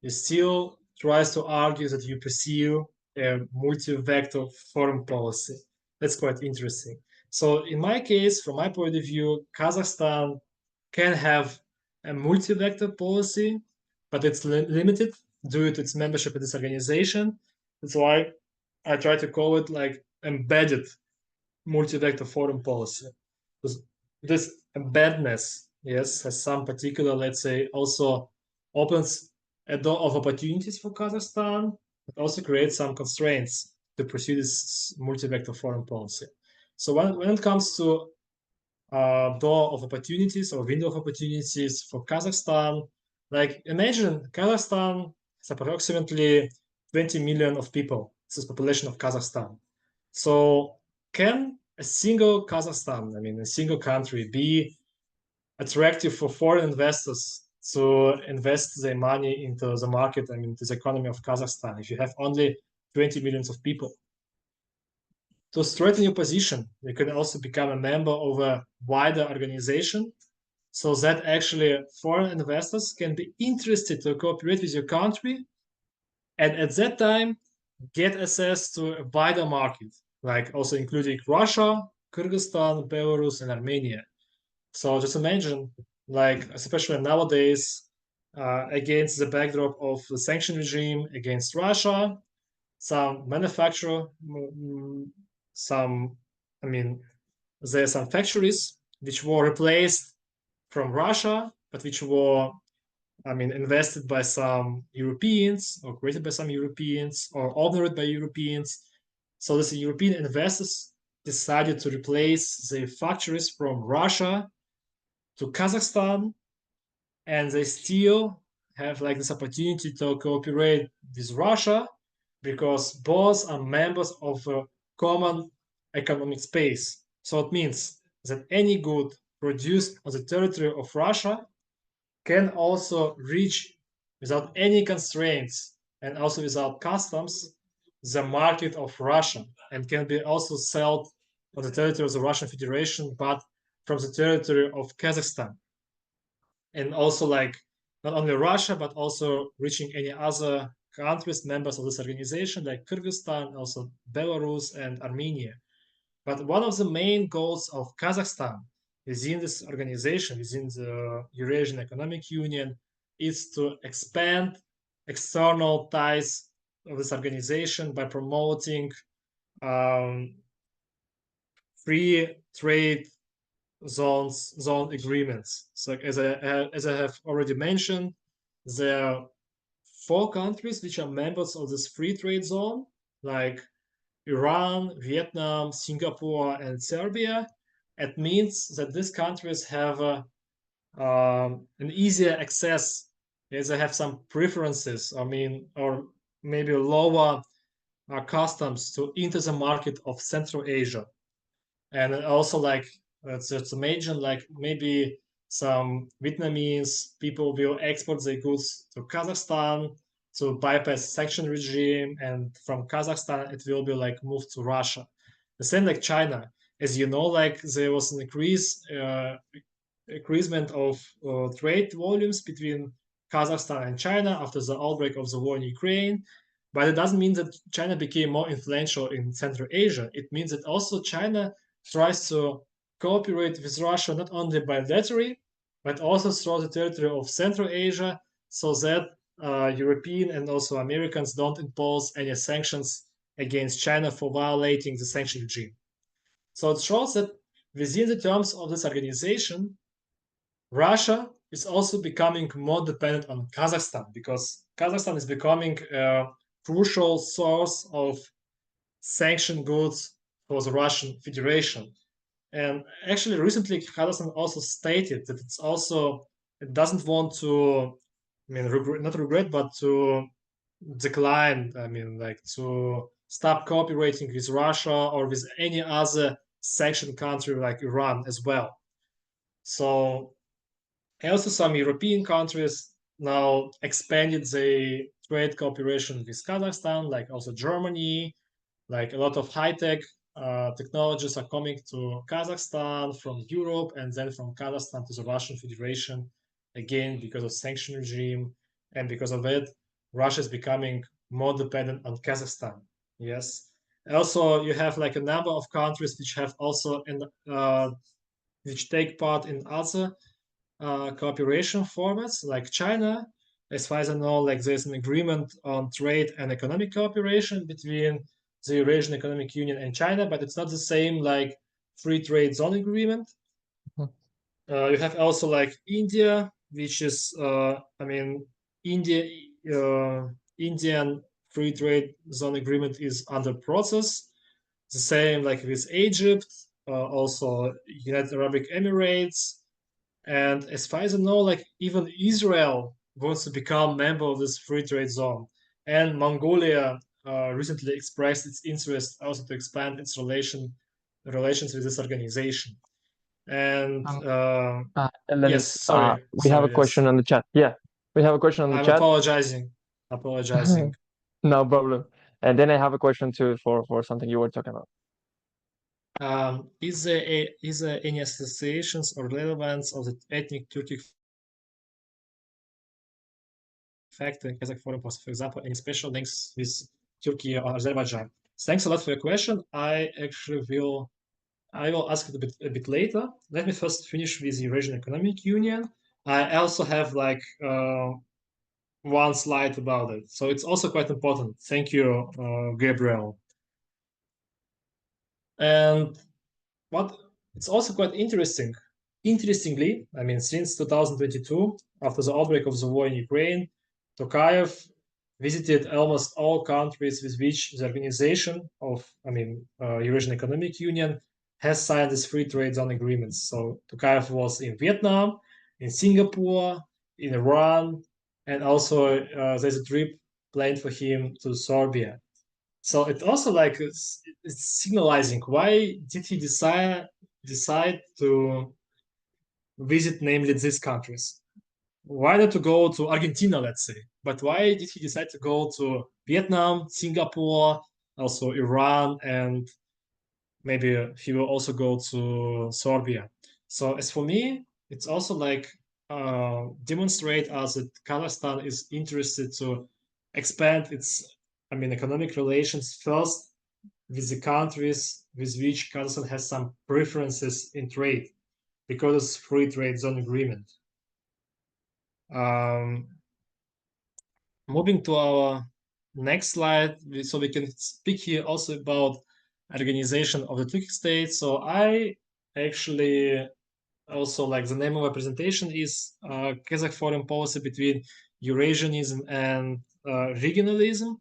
B: you still tries to argue that you pursue a multi-vector foreign policy. That's quite interesting. So in my case, from my point of view, Kazakhstan can have a multi-vector policy, but it's limited due to its membership in this organization. That's why I try to call it like embedded multi-vector foreign policy. Because this embeddedness, yes, has some particular, let's say, also opens a door of opportunities for Kazakhstan, but also creates some constraints to pursue this multi-vector foreign policy. So when it comes to door of opportunities or window of opportunities for Kazakhstan, like imagine Kazakhstan is approximately 20 million of people. This is population of Kazakhstan. So can a single Kazakhstan, I mean, a single country, be attractive for foreign investors to invest their money into the market, I mean, into the economy of Kazakhstan, if you have only 20 millions of people? To strengthen your position, you can also become a member of a wider organization so that actually foreign investors can be interested to cooperate with your country and at that time get access to a wider market, like also including Russia, Kyrgyzstan, Belarus, and Armenia. So just imagine, like, especially nowadays, against the backdrop of the sanction regime against Russia, some manufacturer, some, I mean, there are some factories which were replaced from Russia, but which were, I mean, invested by some Europeans or created by some Europeans or owned by Europeans. So these European investors decided to replace the factories from Russia to Kazakhstan, and they still have like this opportunity to cooperate with Russia because both are members of a common economic space. So it means that any good produced on the territory of Russia can also reach without any constraints and also without customs the market of Russia and can be also sold on the territory of the Russian Federation, but from the territory of Kazakhstan. And also like not only Russia, but also reaching any other countries, members of this organization, like Kyrgyzstan, also Belarus and Armenia. But one of the main goals of Kazakhstan within this organization, within the Eurasian Economic Union, is to expand external ties of this organization by promoting free trade zone agreements. So as I have already mentioned, there are 4 countries which are members of this free trade zone, like Iran, Vietnam, Singapore, and Serbia. It means that these countries have an easier access, as they have some preferences, I mean, or maybe lower customs to enter the market of Central Asia. And also like it's imagine like maybe some Vietnamese people will export their goods to Kazakhstan to bypass sanction regime, and from Kazakhstan it will be like moved to Russia. The same like China, as you know, like there was an increasement of trade volumes between Kazakhstan and China after the outbreak of the war in Ukraine. But it doesn't mean that China became more influential in Central Asia. It means that also China tries to cooperate with Russia not only bilaterally, but also throughout the territory of Central Asia, so that European and also Americans don't impose any sanctions against China for violating the sanction regime. So it shows that within the terms of this organization, Russia is also becoming more dependent on Kazakhstan because Kazakhstan is becoming a crucial source of sanctioned goods for the Russian Federation. And actually, recently, Kazakhstan also stated that it doesn't want to, I mean, not regret, but to decline, I mean, like to stop cooperating with Russia or with any other sanctioned country like Iran as well. So also some European countries now expanded the trade cooperation with Kazakhstan, like also Germany, like a lot of high-tech technologies are coming to Kazakhstan from Europe and then from Kazakhstan to the Russian Federation, again, because of sanction regime. And because of it, Russia is becoming more dependent on Kazakhstan. Yes. Also, you have like a number of countries which have also which take part in other cooperation formats, like China. As far as I know, like there's an agreement on trade and economic cooperation between the Eurasian Economic Union and China, but it's not the same like free trade zone agreement. You have also like India, which is, Indian free trade zone agreement is under process. The same like with Egypt, also United Arab Emirates, and as far as I know, like even Israel wants to become member of this free trade zone, and Mongolia recently expressed its interest also to expand its relations with this organization. And
A: Eldaniz,
B: yes, sorry,
A: we have a
B: yes.
A: question on the chat. Yeah, we have a question on the
B: I'm
A: chat.
B: apologizing.
A: No problem. And then I have a question too for something you were talking about.
B: Is there any associations or relevance of the ethnic Turkic factor in Kazakh foreign policy, for example, any special links with Turkey or Azerbaijan? Thanks a lot for your question. I will ask it a bit later. Let me first finish with the Eurasian Economic Union. I also have like one slide about it, so it's also quite important. Thank you, Gabriel. And what it's also quite interesting. Interestingly, I mean, since 2022, after the outbreak of the war in Ukraine, Tokayev visited almost all countries with which the organization of, Eurasian Economic Union has signed these free trade zone agreements. So Tokayev was in Vietnam, in Singapore, in Iran, and also there's a trip planned for him to Serbia. So it also like it's signalizing why did he decide to visit namely these countries? Why not to go to Argentina, let's say? But why did he decide to go to Vietnam, Singapore, also Iran, and maybe he will also go to Serbia? So as for me, it's also like demonstrate us that Kazakhstan is interested to expand its, economic relations first with the countries with which Kazakhstan has some preferences in trade because of free trade zone agreement. Moving to our next slide, so we can speak here also about organization of the Turkic state. So I actually also like the name of our presentation is Kazakh foreign policy between Eurasianism and regionalism.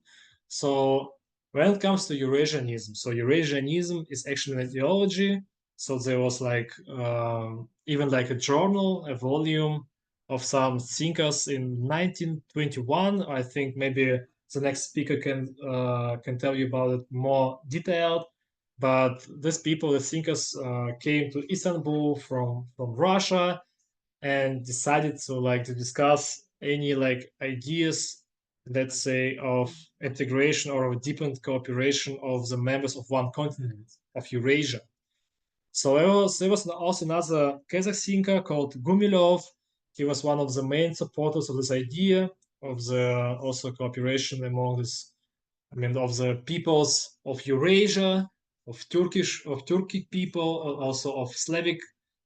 B: So when it comes to Eurasianism, so Eurasianism is actually an ideology. So there was like even like a journal, a volume of some thinkers in 1921. I think maybe the next speaker can tell you about it more detailed. But these people, the thinkers, came to Istanbul from Russia and decided to discuss any like ideas, let's say, of integration or of deepened cooperation of the members of one continent of Eurasia. So there was also another Kazakh thinker called Gumilov. He was one of the main supporters of this idea of the also cooperation among of the peoples of Eurasia, of Turkic people, also of Slavic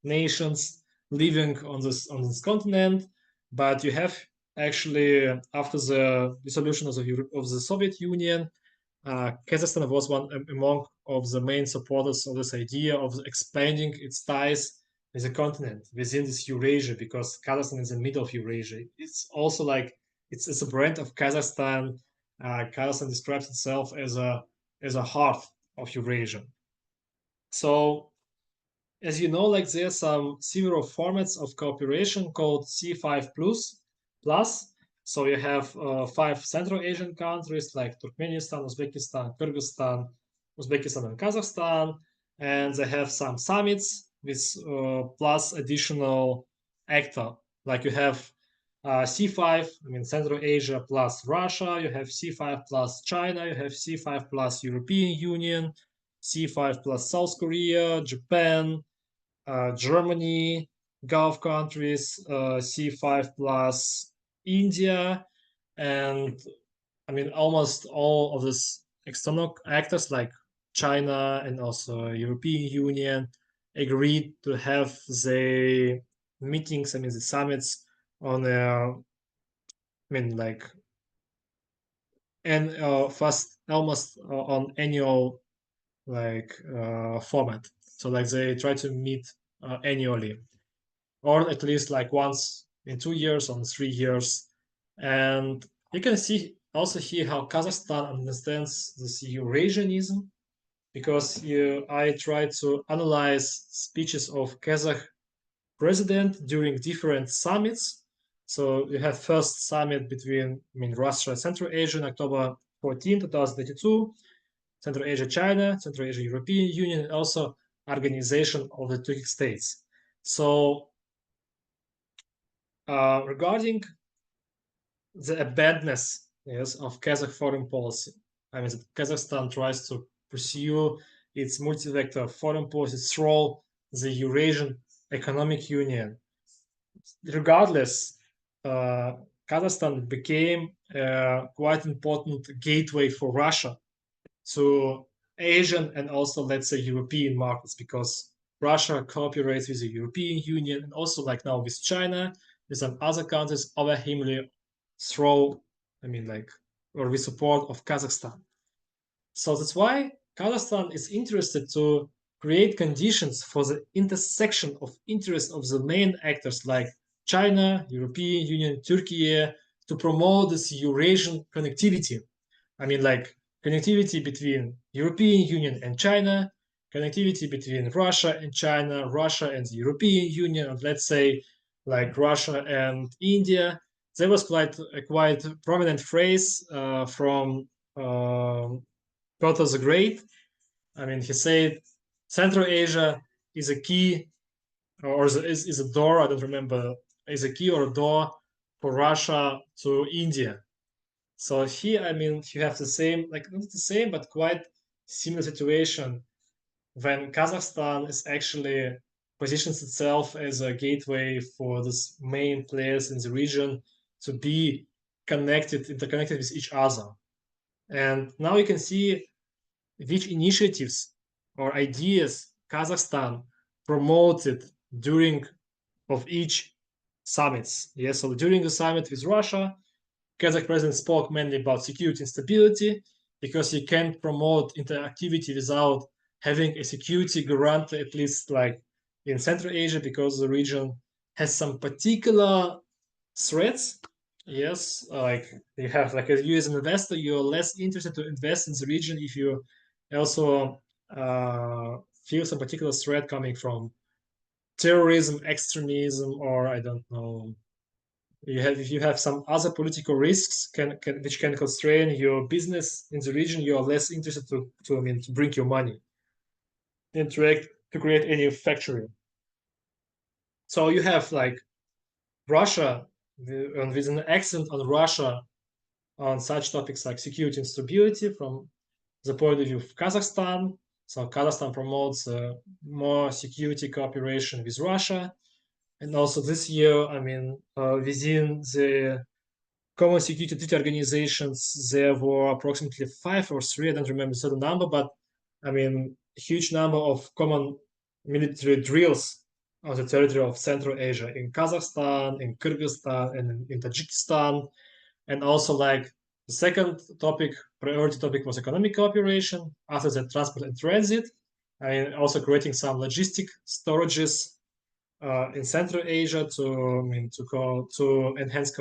B: nations living on this continent. But you have actually after the dissolution of the Soviet Union, Kazakhstan was one among of the main supporters of this idea of expanding its ties with the continent within this Eurasia, because Kazakhstan is in the middle of Eurasia. It's also like it's a brand of Kazakhstan. Kazakhstan describes itself as a heart of Eurasia. So, as you know, like there's some several formats of cooperation called C5 plus. So you have 5 Central Asian countries like Turkmenistan, Uzbekistan, Kyrgyzstan, Uzbekistan, and Kazakhstan, and they have some summits with plus additional actor. Like you have C5, Central Asia plus Russia, you have C5 plus China, you have C5 plus European Union, C5 plus South Korea, Japan, Germany, Gulf countries, C5 plus India, and almost all of these external actors like China and also European Union agreed to have the meetings, the summits on and first almost on annual format. So they try to meet annually, or at least once in 2 years or 3 years. And you can see also here how Kazakhstan understands this Eurasianism, because I tried to analyze speeches of Kazakh president during different summits. So you have first summit between Russia and Central Asia in October 14, 2022, Central Asia, China, Central Asia, European Union, and also Organization of the Turkic States. So regarding the abandonness, yes, of Kazakh foreign policy, Kazakhstan tries to pursue its multi-vector foreign policy through the Eurasian Economic Union. Regardless, Kazakhstan became a quite important gateway for Russia to Asian and also, let's say, European markets, because Russia cooperates with the European Union and also now with China, with some other countries over Himalaya through, or with support of Kazakhstan. So that's why Kazakhstan is interested to create conditions for the intersection of interests of the main actors like China, European Union, Turkey, to promote this Eurasian connectivity. Connectivity between European Union and China, connectivity between Russia and China, Russia and the European Union, and let's say Russia and India. There was quite a prominent phrase from Peter the Great. He said Central Asia is a key, or is a door, I don't remember, is a key or a door for Russia to India. So here, you have the same, not the same, but quite similar situation when Kazakhstan is actually positions itself as a gateway for these main players in the region to be interconnected with each other. And now you can see which initiatives or ideas Kazakhstan promoted during of each summits. Yes, so during the summit with Russia, Kazakh president spoke mainly about security and stability, because you can't promote interactivity without having a security guarantee, at least in Central Asia, because the region has some particular threats. Yes, you have as you as an investor, you're less interested to invest in the region if you also feel some particular threat coming from terrorism, extremism, or I don't know. If you have some other political risks which can constrain your business in the region, you are less interested to bring your money, interact to create any factory. So you have Russia, and with an accent on Russia on such topics like security and stability from the point of view of Kazakhstan. So Kazakhstan promotes more security cooperation with Russia. And also this year, within the common security treaty organizations, there were approximately 5 or 3, I don't remember the certain number, but a huge number of common military drills on the territory of Central Asia, in Kazakhstan, in Kyrgyzstan, and in Tajikistan. And also the second priority topic was economic cooperation, after that transport and transit, also creating some logistic storages in Central Asia to enhance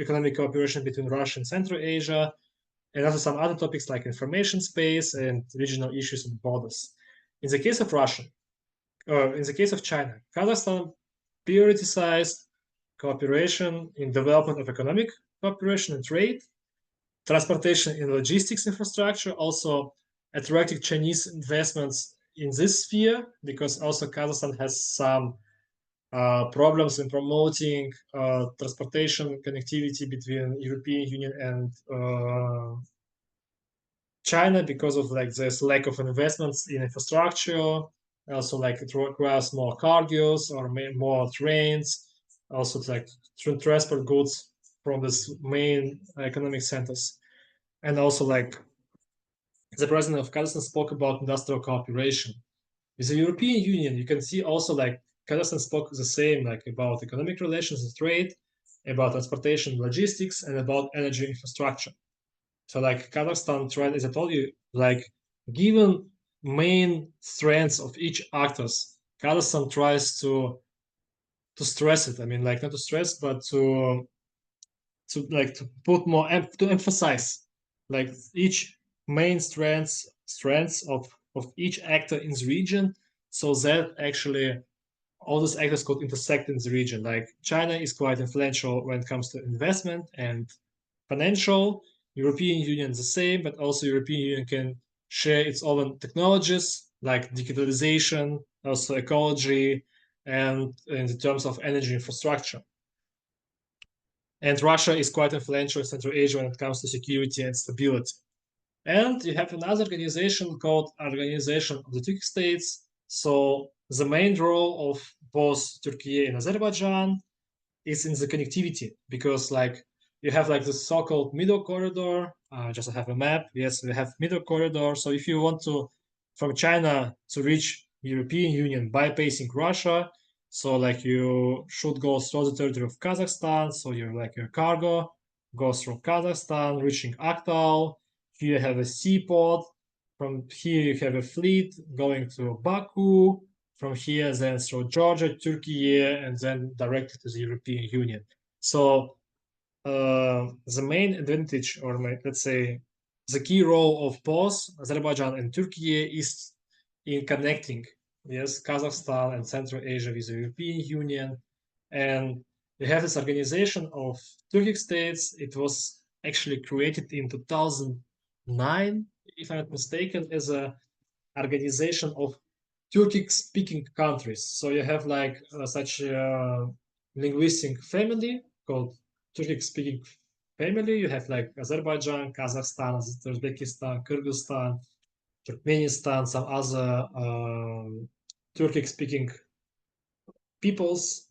B: economic cooperation between Russia and Central Asia, and also some other topics like information space and regional issues and borders. In the case of Russia, in the case of China, Kazakhstan prioritized cooperation in development of economic cooperation and trade, transportation and logistics infrastructure, also attracting Chinese investments in this sphere, because also Kazakhstan has some problems in promoting transportation connectivity between European Union and China, because of this lack of investments in infrastructure. Also, it requires more cargos or more trains, also to transport goods from these main economic centers. And also the president of Kazakhstan spoke about industrial cooperation. With the European Union, you can see also like Kazakhstan spoke the same, like about economic relations and trade, about transportation and logistics, and about energy infrastructure. So like Kazakhstan tried, as I told you, like given main strengths of each actors, Kazakhstan tries to stress it. I mean, like not to stress, but to put more to emphasize like each main strengths of each actor in the region, so that actually all these actors could intersect in the region. Like China is quite influential when it comes to investment and financial. European Union the same, but also European Union can share its own technologies like digitalization, also ecology, and in the terms of energy infrastructure. And Russia is quite influential in Central Asia when it comes to security and stability. And you have another organization called Organization of the Turkic States. So the main role of both Turkey and Azerbaijan is in the connectivity, because like you have like the so-called middle corridor. Just have a map. Yes, we have middle corridor. So if you want to, from China to reach European Union bypassing Russia, so like you should go through the territory of Kazakhstan. So you're like your cargo goes through Kazakhstan, reaching Aktau. Here you have a seaport. From here you have a fleet going to Baku. From here, then through Georgia, Turkey, and then directly to the European Union. So the main advantage, or let's say the key role of both Azerbaijan and Turkey is in connecting, yes, Kazakhstan and Central Asia with the European Union. And we have this organization of Turkic states. It was actually created in 2009, if I'm not mistaken, as a organization of Turkic-speaking countries. So you have like such a linguistic family called Turkic-speaking family. You have like Azerbaijan, Kazakhstan, Uzbekistan, Kyrgyzstan, Turkmenistan, some other Turkic-speaking peoples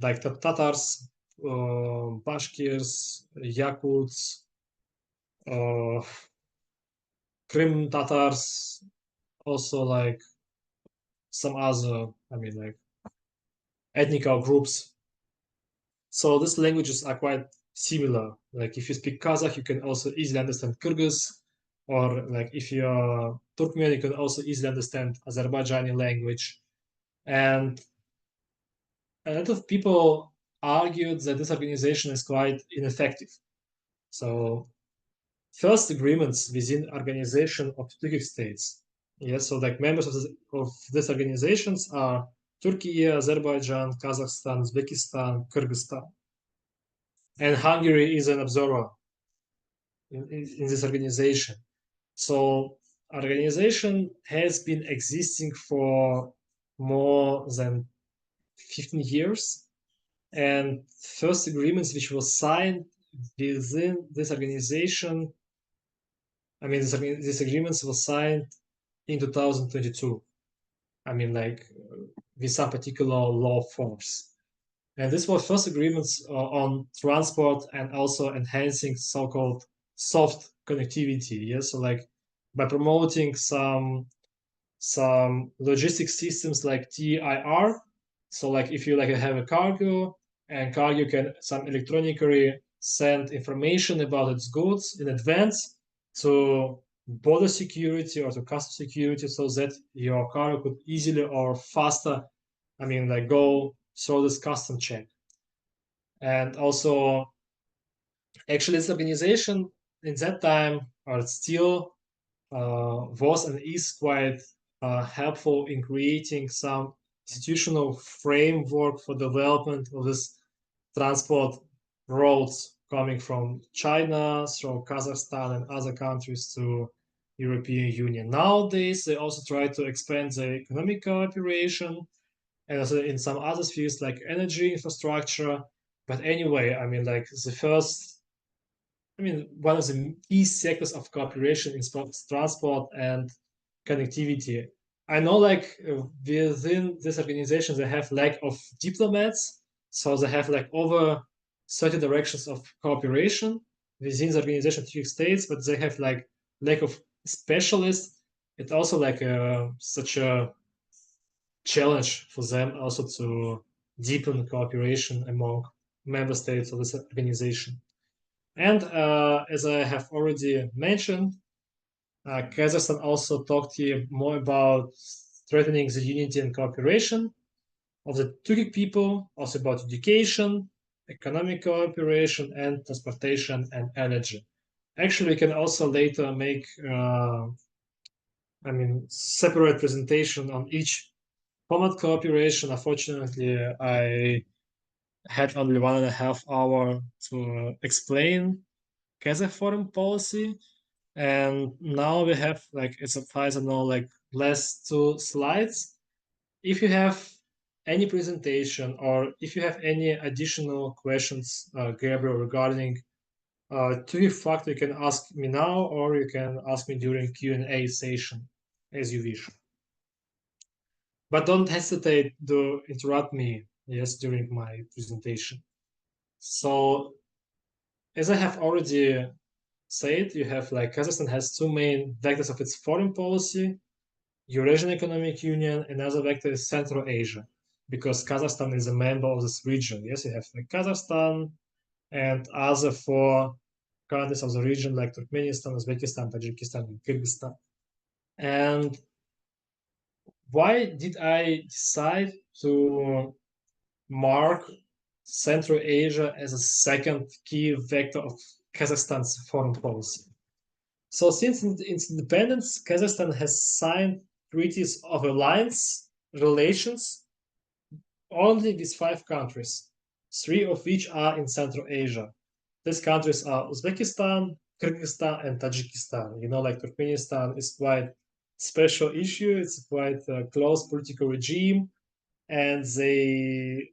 B: like Tatars, Bashkirs, Yakuts, Krim Tatars, also like some other, I mean, like ethnical groups. So these languages are quite similar. Like if you speak Kazakh, you can also easily understand Kyrgyz, or like if you're Turkmen, you can also easily understand Azerbaijani language. And a lot of people argued that this organization is quite ineffective. So first agreements within organization of Turkic states. Yes, so like members of these organizations are Turkey, Azerbaijan, Kazakhstan, Uzbekistan, Kyrgyzstan. And Hungary is an observer in this organization. So organization has been existing for more than 15 years. And first agreements which were signed within this organization, I mean, these agreements were signed in 2022. I mean, like with some particular law forms. And this was first agreements on transport and also enhancing so-called soft connectivity. Yes, so like by promoting some logistic systems like TIR. So like if you like have a cargo, and cargo can some electronically send information about its goods in advance to border security or to customs security, so that your cargo could easily or faster, I mean, like go through this custom check. And also, actually, this organization in that time or still was and is quite helpful in creating some institutional framework for development of this transport roads coming from China through Kazakhstan and other countries to European Union. Nowadays, they also try to expand the economic cooperation and also in some other spheres like energy infrastructure. But anyway, I mean, like the first, I mean, one of the key sectors of cooperation is transport and connectivity. I know, like within this organization, they have lack of diplomats, so they have like over 30 directions of cooperation within the organization, 3 states, but they have like lack of specialists, it's also like such a challenge for them also to deepen cooperation among member states of this organization. And as I have already mentioned, Kazakhstan also talked here more about strengthening the unity and cooperation of the Turkic people, also about education, economic cooperation, and transportation and energy. Actually, we can also later make, separate presentation on each format cooperation. Unfortunately, I had only 1.5 hours to explain Kazakh foreign policy, and now we have like it's applies now like last 2 slides. If you have any presentation or if you have any additional questions, Gabriel, regarding Turkic factor, you can ask me now or you can ask me during Q&A session, as you wish. But don't hesitate to interrupt me, yes, during my presentation. So, as I have already said, you have like Kazakhstan has 2 main vectors of its foreign policy: Eurasian Economic Union. Another vector is Central Asia, because Kazakhstan is a member of this region. Yes, you have like Kazakhstan and other 4 countries of the region like Turkmenistan, Uzbekistan, Tajikistan, and Kyrgyzstan. And why did I decide to mark Central Asia as a second key vector of Kazakhstan's foreign policy? So since its independence, Kazakhstan has signed treaties of alliance relations only with 5 countries, 3 of which are in Central Asia. These countries are Uzbekistan, Kyrgyzstan, and Tajikistan. You know, like Turkmenistan is quite special issue. It's quite a close political regime, and they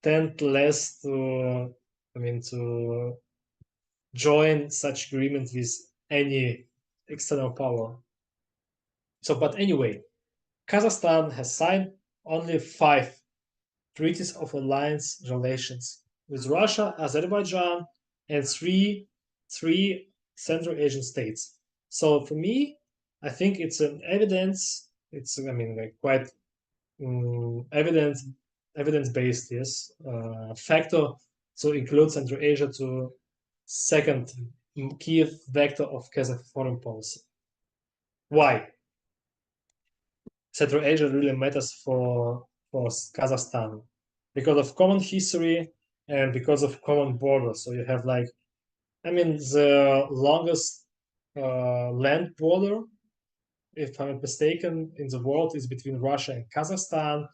B: tend less to, to join such agreement with any external power. So, but anyway, Kazakhstan has signed only 5 treaties of alliance relations with Russia, Azerbaijan, and three Central Asian states. So for me, I think it's an evidence. It's like quite evidence based, yes, factor to include Central Asia to second key vector of Kazakh foreign policy. Why? Central Asia really matters for Kazakhstan because of common history and because of common borders. So you have like, the longest land border, if I'm not mistaken, in the world is between Russia and Kazakhstan,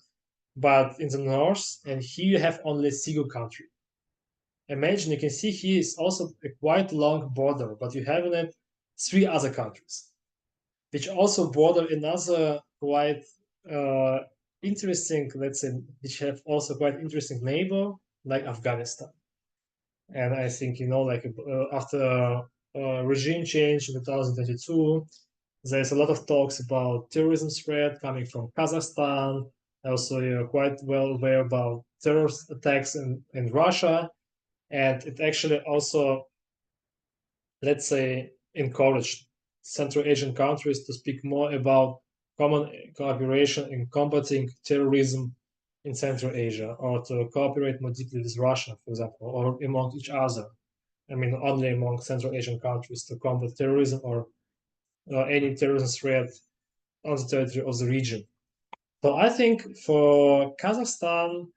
B: but in the north, and here you have only a single country. Imagine, you can see here is also a quite long border, but you have in it 3 other countries, which also border another quite interesting, let's say, which have also quite interesting neighbor, like Afghanistan. And I think, like after regime change in 2022, there's a lot of talks about terrorism threat coming from Kazakhstan. Also, you're quite well aware about terrorist attacks in Russia. And it actually also, let's say, encouraged Central Asian countries to speak more about common cooperation in combating terrorism in Central Asia, or to cooperate more deeply with Russia, for example, or among each other. Only among Central Asian countries to combat terrorism or any terrorism threat on the territory of the region. So I think for Kazakhstan,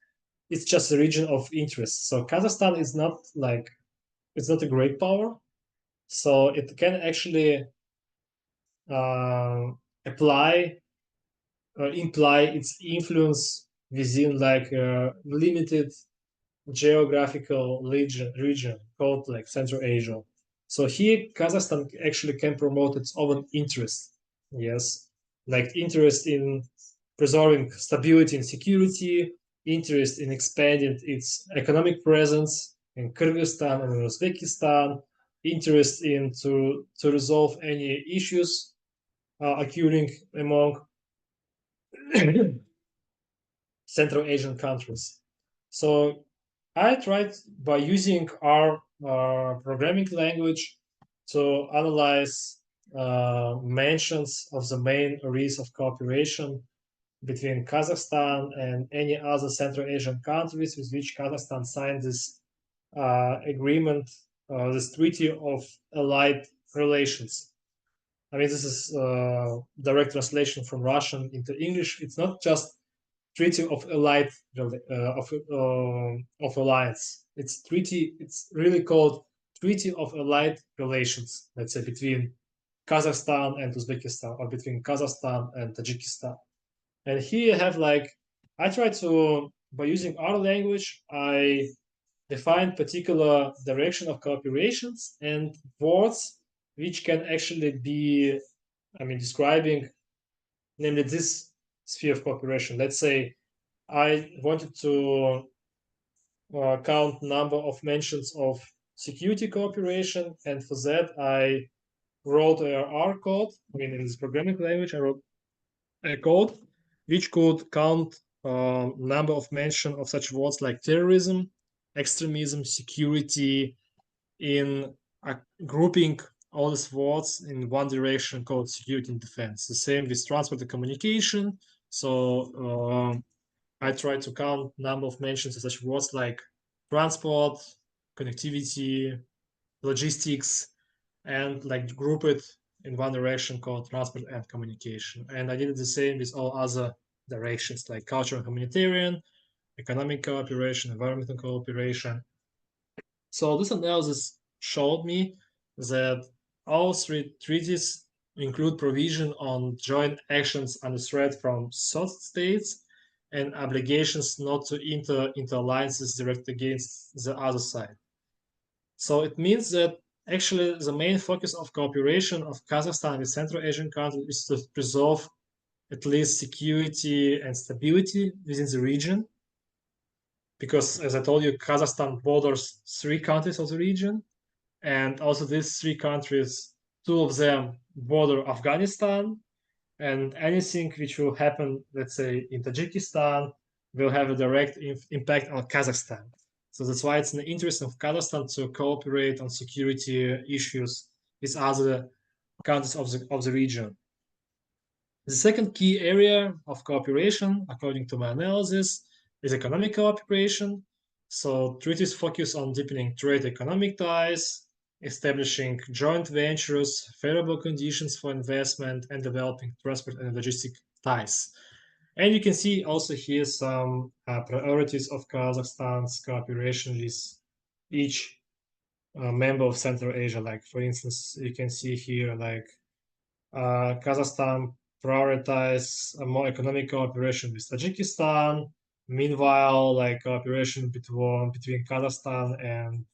B: it's just a region of interest. So Kazakhstan is not like, it's not a great power. So it can actually imply its influence within like a limited geographical region called like Central Asia. So here Kazakhstan actually can promote its own interest. Yes, like interest in preserving stability and security, interest in expanding its economic presence in Kyrgyzstan and Uzbekistan, interest in to resolve any issues occurring among Central Asian countries. So I tried by using our programming language to analyze mentions of the main areas of cooperation between Kazakhstan and any other Central Asian countries with which Kazakhstan signed this agreement, this Treaty of Allied Relations. I mean, this is direct translation from Russian into English. It's not just Treaty of Allied of Alliance. It's treaty. It's really called Treaty of Allied Relations. Let's say between Kazakhstan and Uzbekistan, or between Kazakhstan and Tajikistan. And here you have like, I try to, by using our language, I define particular direction of cooperations and words which can actually be, I mean, describing, namely this sphere of cooperation. Let's say I wanted to count number of mentions of security cooperation, and for that I wrote a R code. I mean, in this programming language, I wrote a code which could count number of mention of such words like terrorism, extremism, security, in grouping all these words in one direction called security and defense. The same with transport and communication. So I try to count number of mentions of such words like transport, connectivity, logistics, and like group it in one direction called transport and communication. And I did the same with all other directions like cultural and humanitarian, economic cooperation, environmental cooperation. So this analysis showed me that all three treaties include provision on joint actions under threat from third states and obligations not to enter into alliances directed against the other side. So it means that actually the main focus of cooperation of Kazakhstan with Central Asian countries is to preserve at least security and stability within the region. Because as I told you, Kazakhstan borders 3 countries of the region. And also these 3 countries, 2 of them border Afghanistan. And anything which will happen, let's say, in Tajikistan, will have a direct impact on Kazakhstan. So that's why it's in the interest of Kazakhstan to cooperate on security issues with other countries of the region. The second key area of cooperation, according to my analysis, is economic cooperation. So treaties focus on deepening trade economic ties, establishing joint ventures, favorable conditions for investment, and developing transport and logistic ties. And you can see also here some priorities of Kazakhstan's cooperation with each member of Central Asia. Like, for instance, you can see here like Kazakhstan prioritize more economic cooperation with Tajikistan. Meanwhile, like cooperation between Kazakhstan and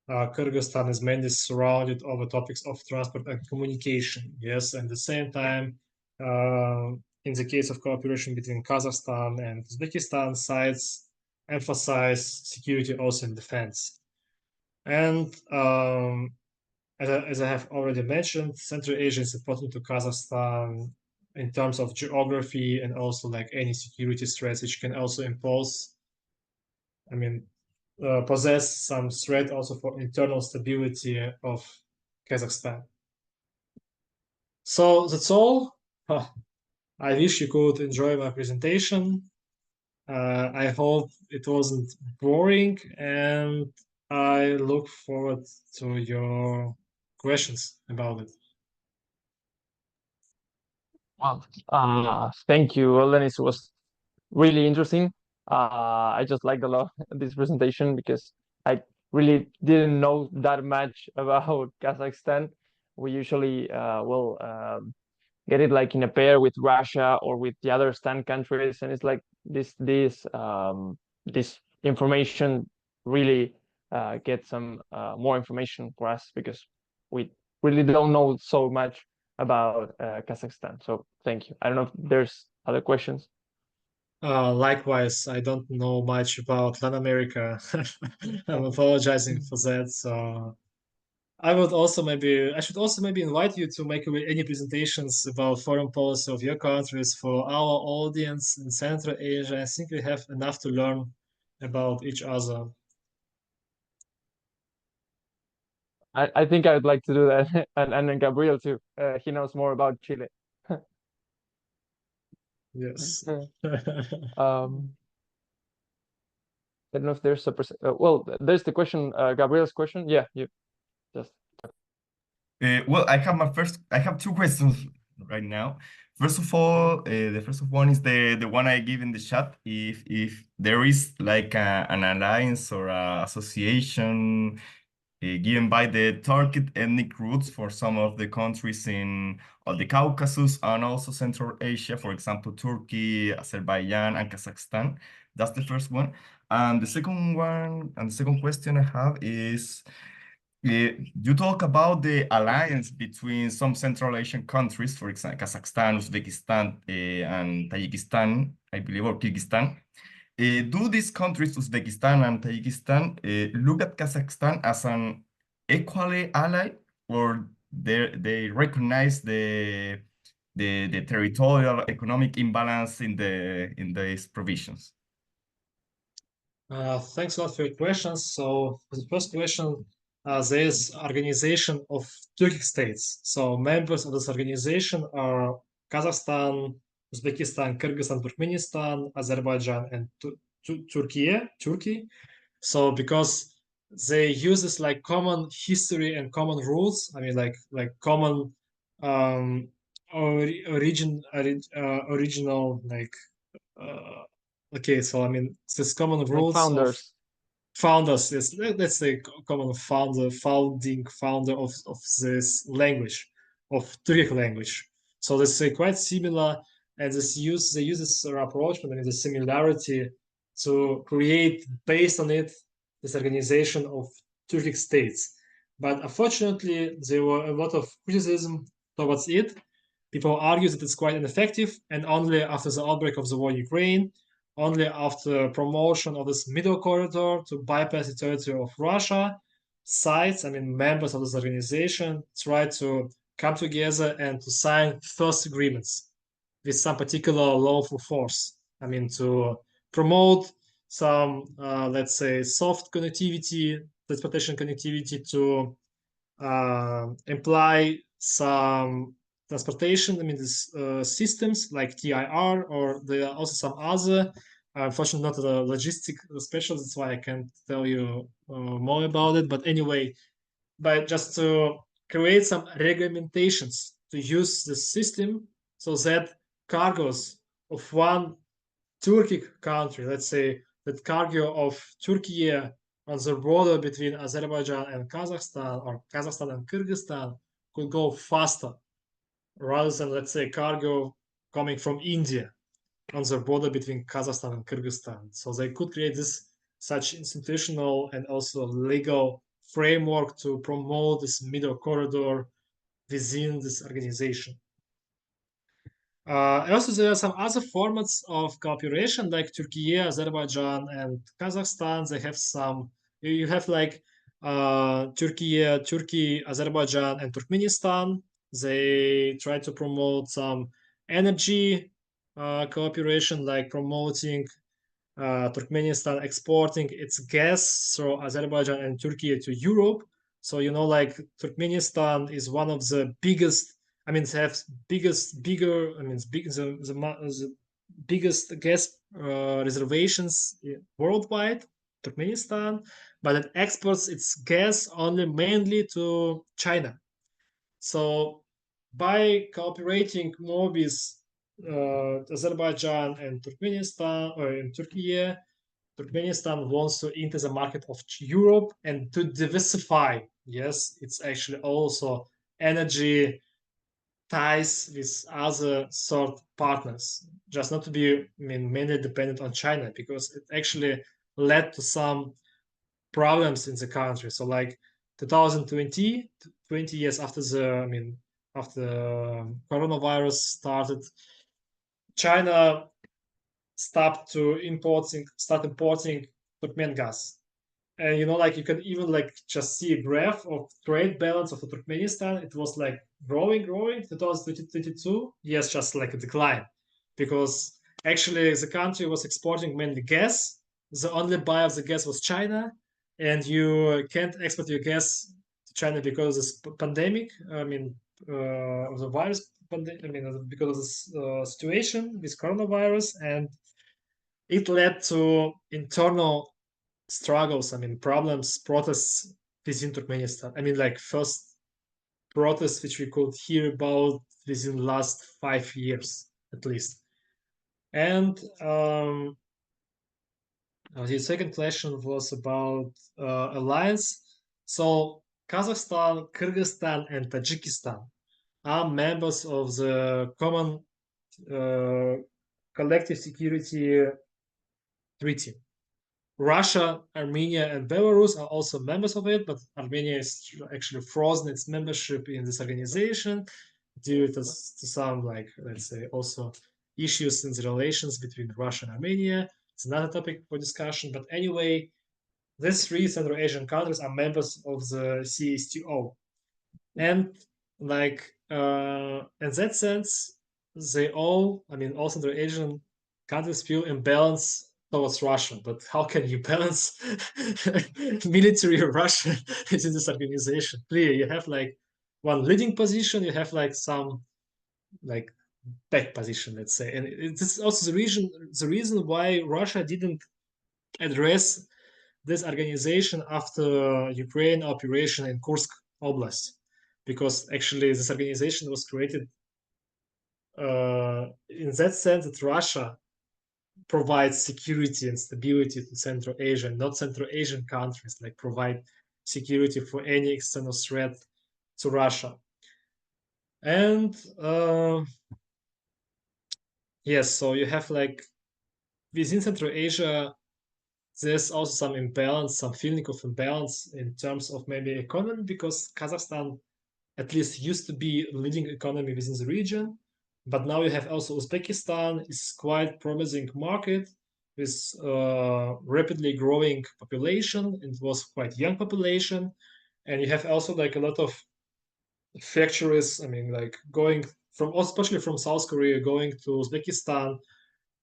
B: Kyrgyzstan is mainly surrounded over topics of transport and communication. Yes, and at the same time, in the case of cooperation between Kazakhstan and Uzbekistan, sides emphasize security also in defense. And as I have already mentioned, Central Asia is important to Kazakhstan in terms of geography and also like any security threats which can also impose, I mean, possess some threat also for internal stability of Kazakhstan. So that's all. I wish you could enjoy my presentation. I hope it wasn't boring, and I look forward to your questions about it.
A: Well, thank you, Eldaniz. It was really interesting. I just liked a lot this presentation because I really didn't know that much about Kazakhstan. We usually will get it like in a pair with Russia or with the other STAN countries, and it's like this information really get some more information for us because we really don't know so much about Kazakhstan. So thank you. I don't know if there's other questions.
B: Likewise, I don't know much about Latin America. I'm apologizing for that. So I should also maybe invite you to make any presentations about foreign policy of your countries for our audience in Central Asia. I think we have enough to learn about each other.
A: I think I would like to do that, and then Gabriel too. He knows more about Chile.
B: Yes.
A: I don't know if there's a well, there's the question, Gabriel's question. Yeah, you just.
C: Well, I have two questions right now. First of all, the first of one is the one I give in the chat. If there is like an alliance or a association given by the target ethnic groups for some of the countries in the Caucasus and also Central Asia, for example, Turkey, Azerbaijan, and Kazakhstan. That's the first one. And the second question I have is, you talk about the alliance between some Central Asian countries, for example, Kazakhstan, Uzbekistan, and Tajikistan, I believe, or Kyrgyzstan. Do these countries, Uzbekistan and Tajikistan, look at Kazakhstan as an equally ally, or they recognize the territorial economic imbalance in these provisions?
B: Thanks a lot for your questions. So for the first question, there is organization of Turkic states. So members of this organization are Kazakhstan, Uzbekistan, Kyrgyzstan, Turkmenistan, Azerbaijan, and Turkey. So because they use this like common history and common rules, I mean like common original like okay, so I mean this common rules
A: Like founders.
B: founders, yes, let's say common founder of this language, of Turkic language. So they say quite similar, and they use this approach, I mean the similarity to create based on it this organization of Turkic states. But unfortunately, there were a lot of criticism towards it. People argue that it's quite ineffective, and only after the outbreak of the war in Ukraine, only after promotion of this middle corridor to bypass the territory of Russia, sides, I mean members of this organization, try to come together and to sign first agreements with some particular lawful force. I mean to promote some, let's say, soft connectivity, transportation connectivity, to imply some transportation, I mean, these systems like TIR, or there are also some other, unfortunately not a logistic specialist, that's why I can't tell you more about it. But anyway, but just to create some regulations to use the system so that cargoes of one Turkic country, let's say that cargo of Turkey on the border between Azerbaijan and Kazakhstan, or Kazakhstan and Kyrgyzstan, could go faster rather than, let's say, cargo coming from India on the border between Kazakhstan and Kyrgyzstan. So they could create this such institutional and also legal framework to promote this middle corridor within this organization. Also, there are some other formats of cooperation like Turkey, Azerbaijan, and Kazakhstan. They have some, you have like Turkey, Azerbaijan, and Turkmenistan. They try to promote some energy cooperation, like promoting Turkmenistan exporting its gas through Azerbaijan and Turkey to Europe. So, you know, like Turkmenistan is one of the biggest, I mean, it has bigger, I mean, it's big, the biggest gas reservations worldwide, Turkmenistan, but it exports its gas only mainly to China. So by cooperating more with Azerbaijan and Turkmenistan, or in Turkey, Turkmenistan wants to enter the market of Europe and to diversify. Yes, it's actually also energy ties with other third partners, just not to be, I mean, mainly dependent on China, because it actually led to some problems in the country. So like 2020, 20 years after the, I mean, after coronavirus started, China start importing Turkmen gas. And you know, like you can even like just see a graph of trade balance of Turkmenistan. It was like growing 2022. Yes, just like a decline, because actually the country was exporting mainly gas. The only buyer of the gas was China, and you can't export your gas China because of this pandemic. I mean, of the virus pandemic. I mean, because of this situation with coronavirus, and it led to internal struggles. I mean, problems, protests within Turkmenistan. I mean, like first protests which we could hear about within the last 5 years at least. And the second question was about alliance. So Kazakhstan, Kyrgyzstan, and Tajikistan are members of the common collective security treaty. Russia, Armenia, and Belarus are also members of it, but Armenia is actually frozen its membership in this organization due to some, like, let's say, also issues in the relations between Russia and Armenia. It's another topic for discussion. But anyway, these three Central Asian countries are members of the CSTO. And like in that sense, they all, I mean, all Central Asian countries feel imbalance towards Russia. But how can you balance military Russia within this organization? Clearly, you have like one leading position, you have like some like back position, let's say. And this is also the reason why Russia didn't address this organization after Ukraine operation in Kursk Oblast, because actually this organization was created in that sense that Russia provides security and stability to Central Asia, not Central Asian countries like provide security for any external threat to Russia. And yes, so you have like within Central Asia, there's also some imbalance, some feeling of imbalance in terms of maybe economy, because Kazakhstan at least used to be a leading economy within the region. But now you have also Uzbekistan, is quite promising market with rapidly growing population. It was quite young population. And you have also like a lot of factories, I mean, like going from, especially from South Korea, going to Uzbekistan.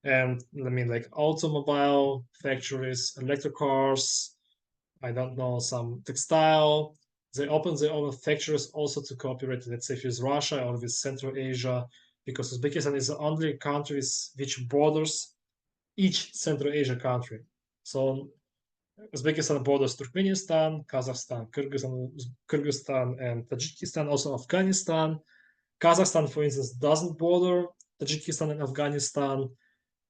B: And I mean, like automobile factories, electric cars, I don't know, some textile. They open their own factories also to cooperate, let's say, with Russia or with Central Asia, because Uzbekistan is the only country which borders each Central Asia country. So Uzbekistan borders Turkmenistan, Kazakhstan, Kyrgyzstan, and Tajikistan, also Afghanistan. Kazakhstan, for instance, doesn't border Tajikistan and Afghanistan.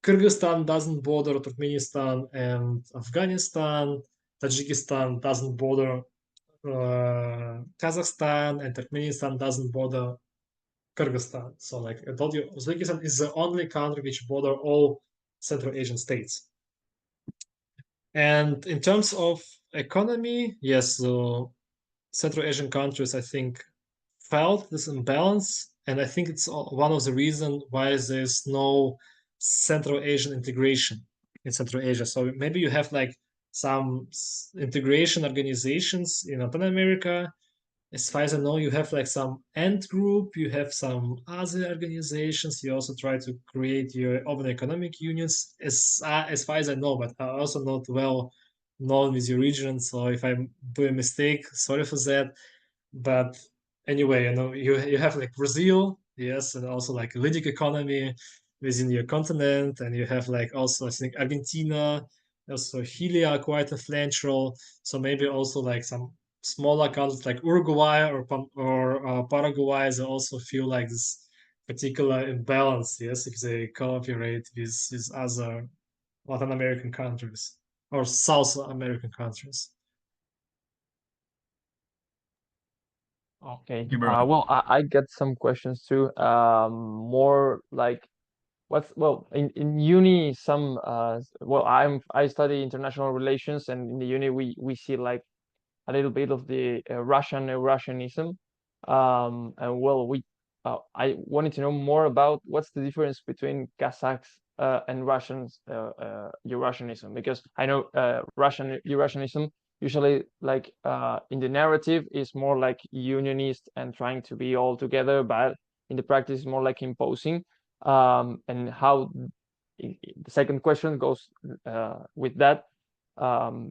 B: Kyrgyzstan doesn't border Turkmenistan and Afghanistan. Tajikistan doesn't border Kazakhstan, and Turkmenistan doesn't border Kyrgyzstan. So, like I told you, Uzbekistan is the only country which border all Central Asian states. And in terms of economy, yes, so Central Asian countries, I think, felt this imbalance, and I think it's one of the reasons why there's no Central Asian integration in Central Asia. So maybe you have like some integration organizations in Latin America. As far as I know, you have like some Ant Group, you have some other organizations. You also try to create your own economic unions, as far as I know, but I'm also not well known with your region. So if I do a mistake, sorry for that. But anyway, you know, you have like Brazil, yes, and also like a leading economy within your continent, and you have like also, I think, Argentina, also Chile are quite influential. So maybe also like some smaller countries like Uruguay or Paraguay, they also feel like this particular imbalance, yes, if they cooperate with other Latin American countries or South American countries.
A: Okay.
C: Thank you very much.
A: Well, I get some questions too. More like in uni some I study international relations, and in the uni we see like a little bit of the Russian Eurasianism. And well, I wanted to know more about what's the difference between Kazakhs and Russians Eurasianism, because I know Russian Eurasianism usually like in the narrative is more like unionist and trying to be all together, but in the practice more like imposing. And how the second question goes with that.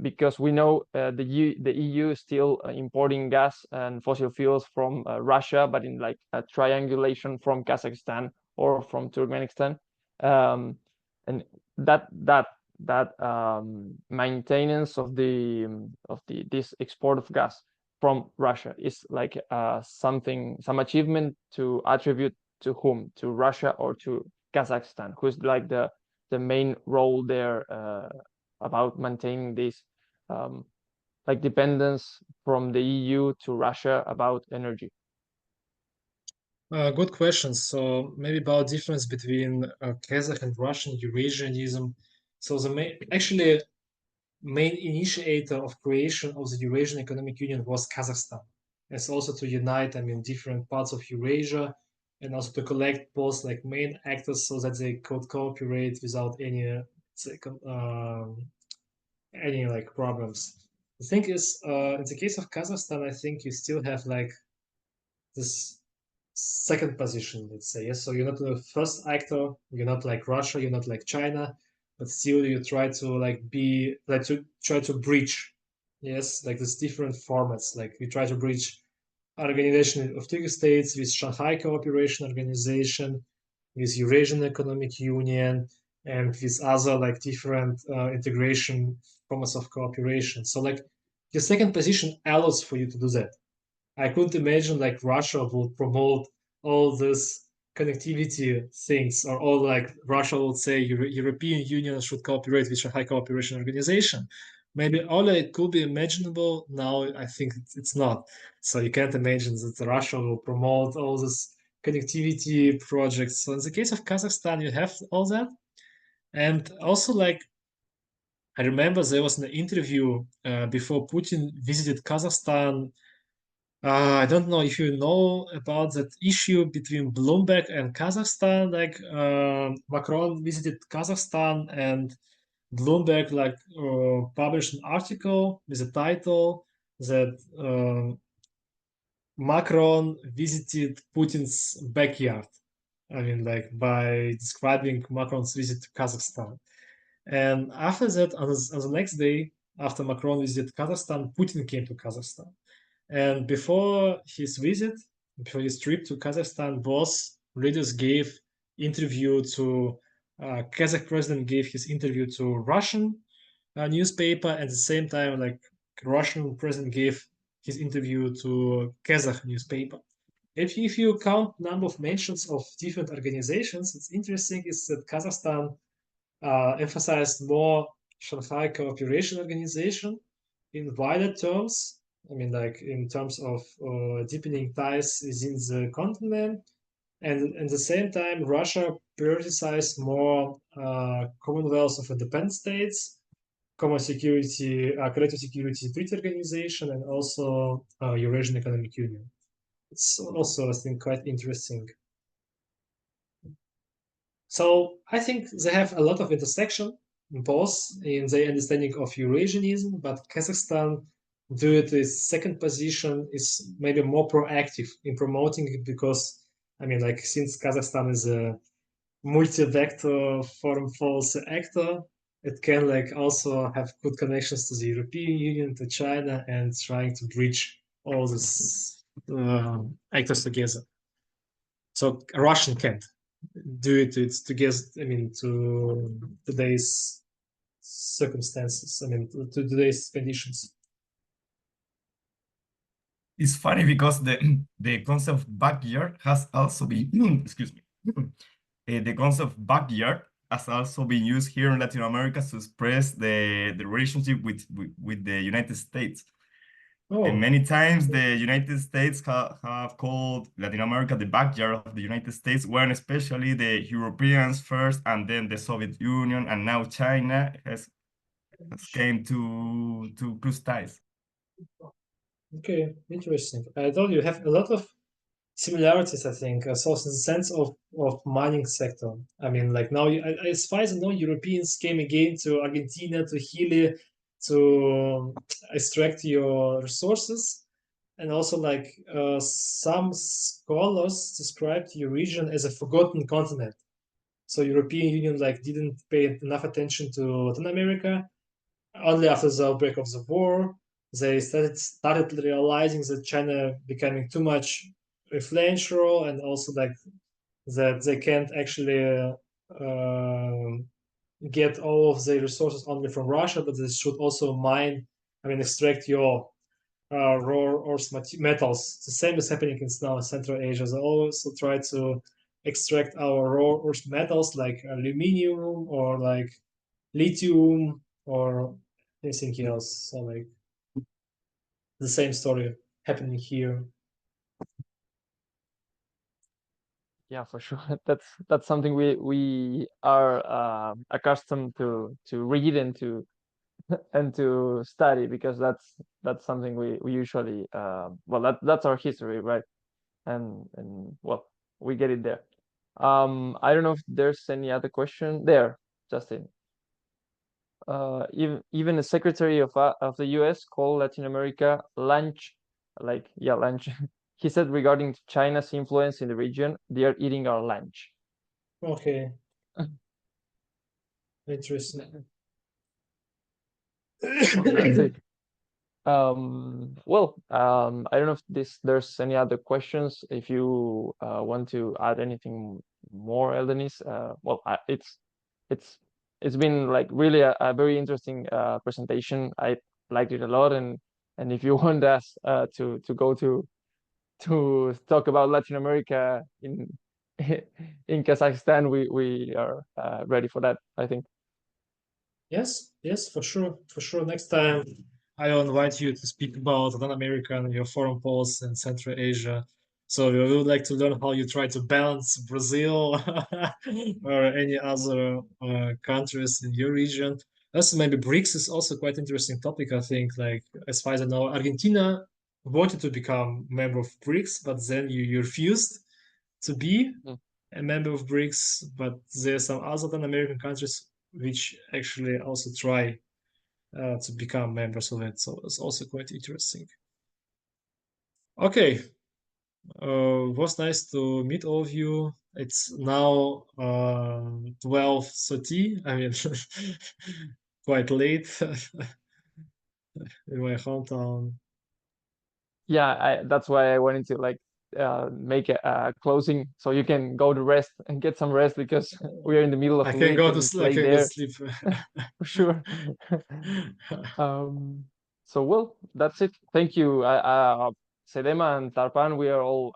A: because we know the EU is still importing gas and fossil fuels from Russia, but in like a triangulation from Kazakhstan or from Turkmenistan, and that maintenance of this export of gas from Russia is like some achievement to attribute to whom? To Russia or to Kazakhstan, who's like the main role there about maintaining this like dependence from the EU to Russia about energy?
B: Good question. So maybe about difference between Kazakh and Russian Eurasianism. So the main initiator of creation of the Eurasian Economic Union was Kazakhstan. It's also to unite, different parts of Eurasia, and also to collect both like main actors so that they could cooperate without any like problems. The thing is, in the case of Kazakhstan, I think you still have like this second position, let's say. Yes, so you're not the first actor, you're not like Russia, you're not like China, but still you try to try to bridge, yes, like these different formats. Like you try to bridge Organization of Two States with Shanghai Cooperation Organization, with Eurasian Economic Union, and with other like different integration formats of cooperation. So like the second position allows for you to do that. I couldn't imagine like Russia would promote all this connectivity things, or all like Russia would say European Union should cooperate with Shanghai Cooperation Organization. Maybe all it could be imaginable. Now I think it's not. So you can't imagine that Russia will promote all this connectivity projects. So in the case of Kazakhstan, you have all that. And also like I remember there was an interview before Putin visited Kazakhstan. I don't know if you know about that issue between Bloomberg and Kazakhstan. Like Macron visited Kazakhstan, and Bloomberg published an article with the title that Macron visited Putin's backyard. By describing Macron's visit to Kazakhstan. And after that, on the next day, after Macron visited Kazakhstan, Putin came to Kazakhstan. And before his trip to Kazakhstan, both leaders gave interview to Kazakh president gave his interview to Russian newspaper. At the same time, like Russian president gave his interview to Kazakh newspaper. If you count number of mentions of different organizations, it's interesting is that Kazakhstan emphasized more Shanghai Cooperation Organization in wider terms. In terms of deepening ties within the continent, and at the same time, Russia prioritized more Commonwealth of Independent States, Common Security, Collective Security Treaty Organization, and also Eurasian Economic Union. It's also, I think, quite interesting. So I think they have a lot of intersection, both in their understanding of Eurasianism, but Kazakhstan, due to its second position, is maybe more proactive in promoting it because, since Kazakhstan is a multi-vector foreign policy actor, it can also have good connections to the European Union, to China, and trying to bridge all these actors together. So Russian can't do it together, to today's circumstances, to today's conditions.
C: It's funny because the concept of backyard has also been, excuse me, the concept of backyard has also been used here in Latin America to express the relationship with the United States.
B: Oh.
C: And many times the United States have called Latin America the backyard of the United States, when especially the Europeans first, and then the Soviet Union, and now China has came to close ties.
B: Okay, interesting. I thought you have a lot of similarities, I think, so in the sense of mining sector. Now, as far as I know, Europeans came again to Argentina, to Chile, to extract your resources. And also some scholars described your region as a forgotten continent. So European Union didn't pay enough attention to Latin America. only after the outbreak of the war, they started realizing that China becoming too much influential, and also like that they can't actually get all of the resources only from Russia, but they should also extract your rare earth metals. The same is happening in now Central Asia. They also try to extract our rare earth metals like aluminium or like lithium or anything else. So like the same story happening here.
A: Yeah, for sure. That's something we are accustomed to read and to study, because that's something we usually well, that's our history, right? And well, we get it there. I don't know if there's any other question there, Justin. Even the secretary of the US called Latin America lunch, like, yeah, lunch. He said regarding China's influence in the region, they are eating our lunch.
B: Okay. Interesting.
A: That's it. Well, I don't know if there's any other questions. If you want to add anything more, Eldaniz, well, it's been like really a very interesting presentation. I liked it a lot, and if you want us to go to talk about Latin America in in Kazakhstan, we are ready for that, I think.
B: Yes, for sure. Next time, I'll invite you to speak about Latin America and your foreign policy in Central Asia. So we would like to learn how you try to balance Brazil or any other countries in your region. Also, maybe BRICS is also quite interesting topic. I think, like as far as I know, Argentina wanted to become member of BRICS, but then you refused to be a member of BRICS. But there are some other Latin American countries which actually also try to become members of it. So it's also quite interesting. Okay, was nice to meet all of you. It's now 12:30. I mean, quite late in my hometown.
A: Yeah, that's why I wanted to like make a closing so you can go to rest and get some rest, because we are in the middle of
B: I
A: a
B: can
A: week
B: go
A: and
B: to
A: it's
B: sleep. I
A: late
B: can go
A: there.
B: to sleep.
A: For sure. So well, that's it. Thank you. CEDEMA and Tarpan, we are all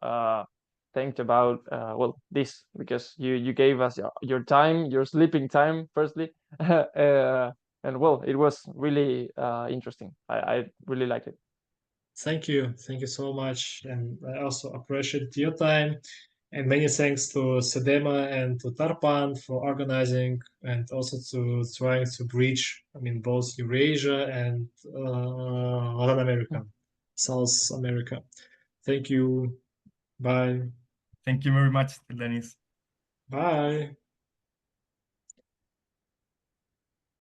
A: thanked about well, this, because you gave us your time, your sleeping time, firstly. And well, it was really interesting. I really liked it.
B: Thank you so much, and I also appreciate your time. And many thanks to CEDEMA and to Tarpan for organizing, and also to trying to bridge, both Eurasia and Latin America, South America. Thank you. Bye.
C: Thank you very much, Eldaniz.
B: Bye.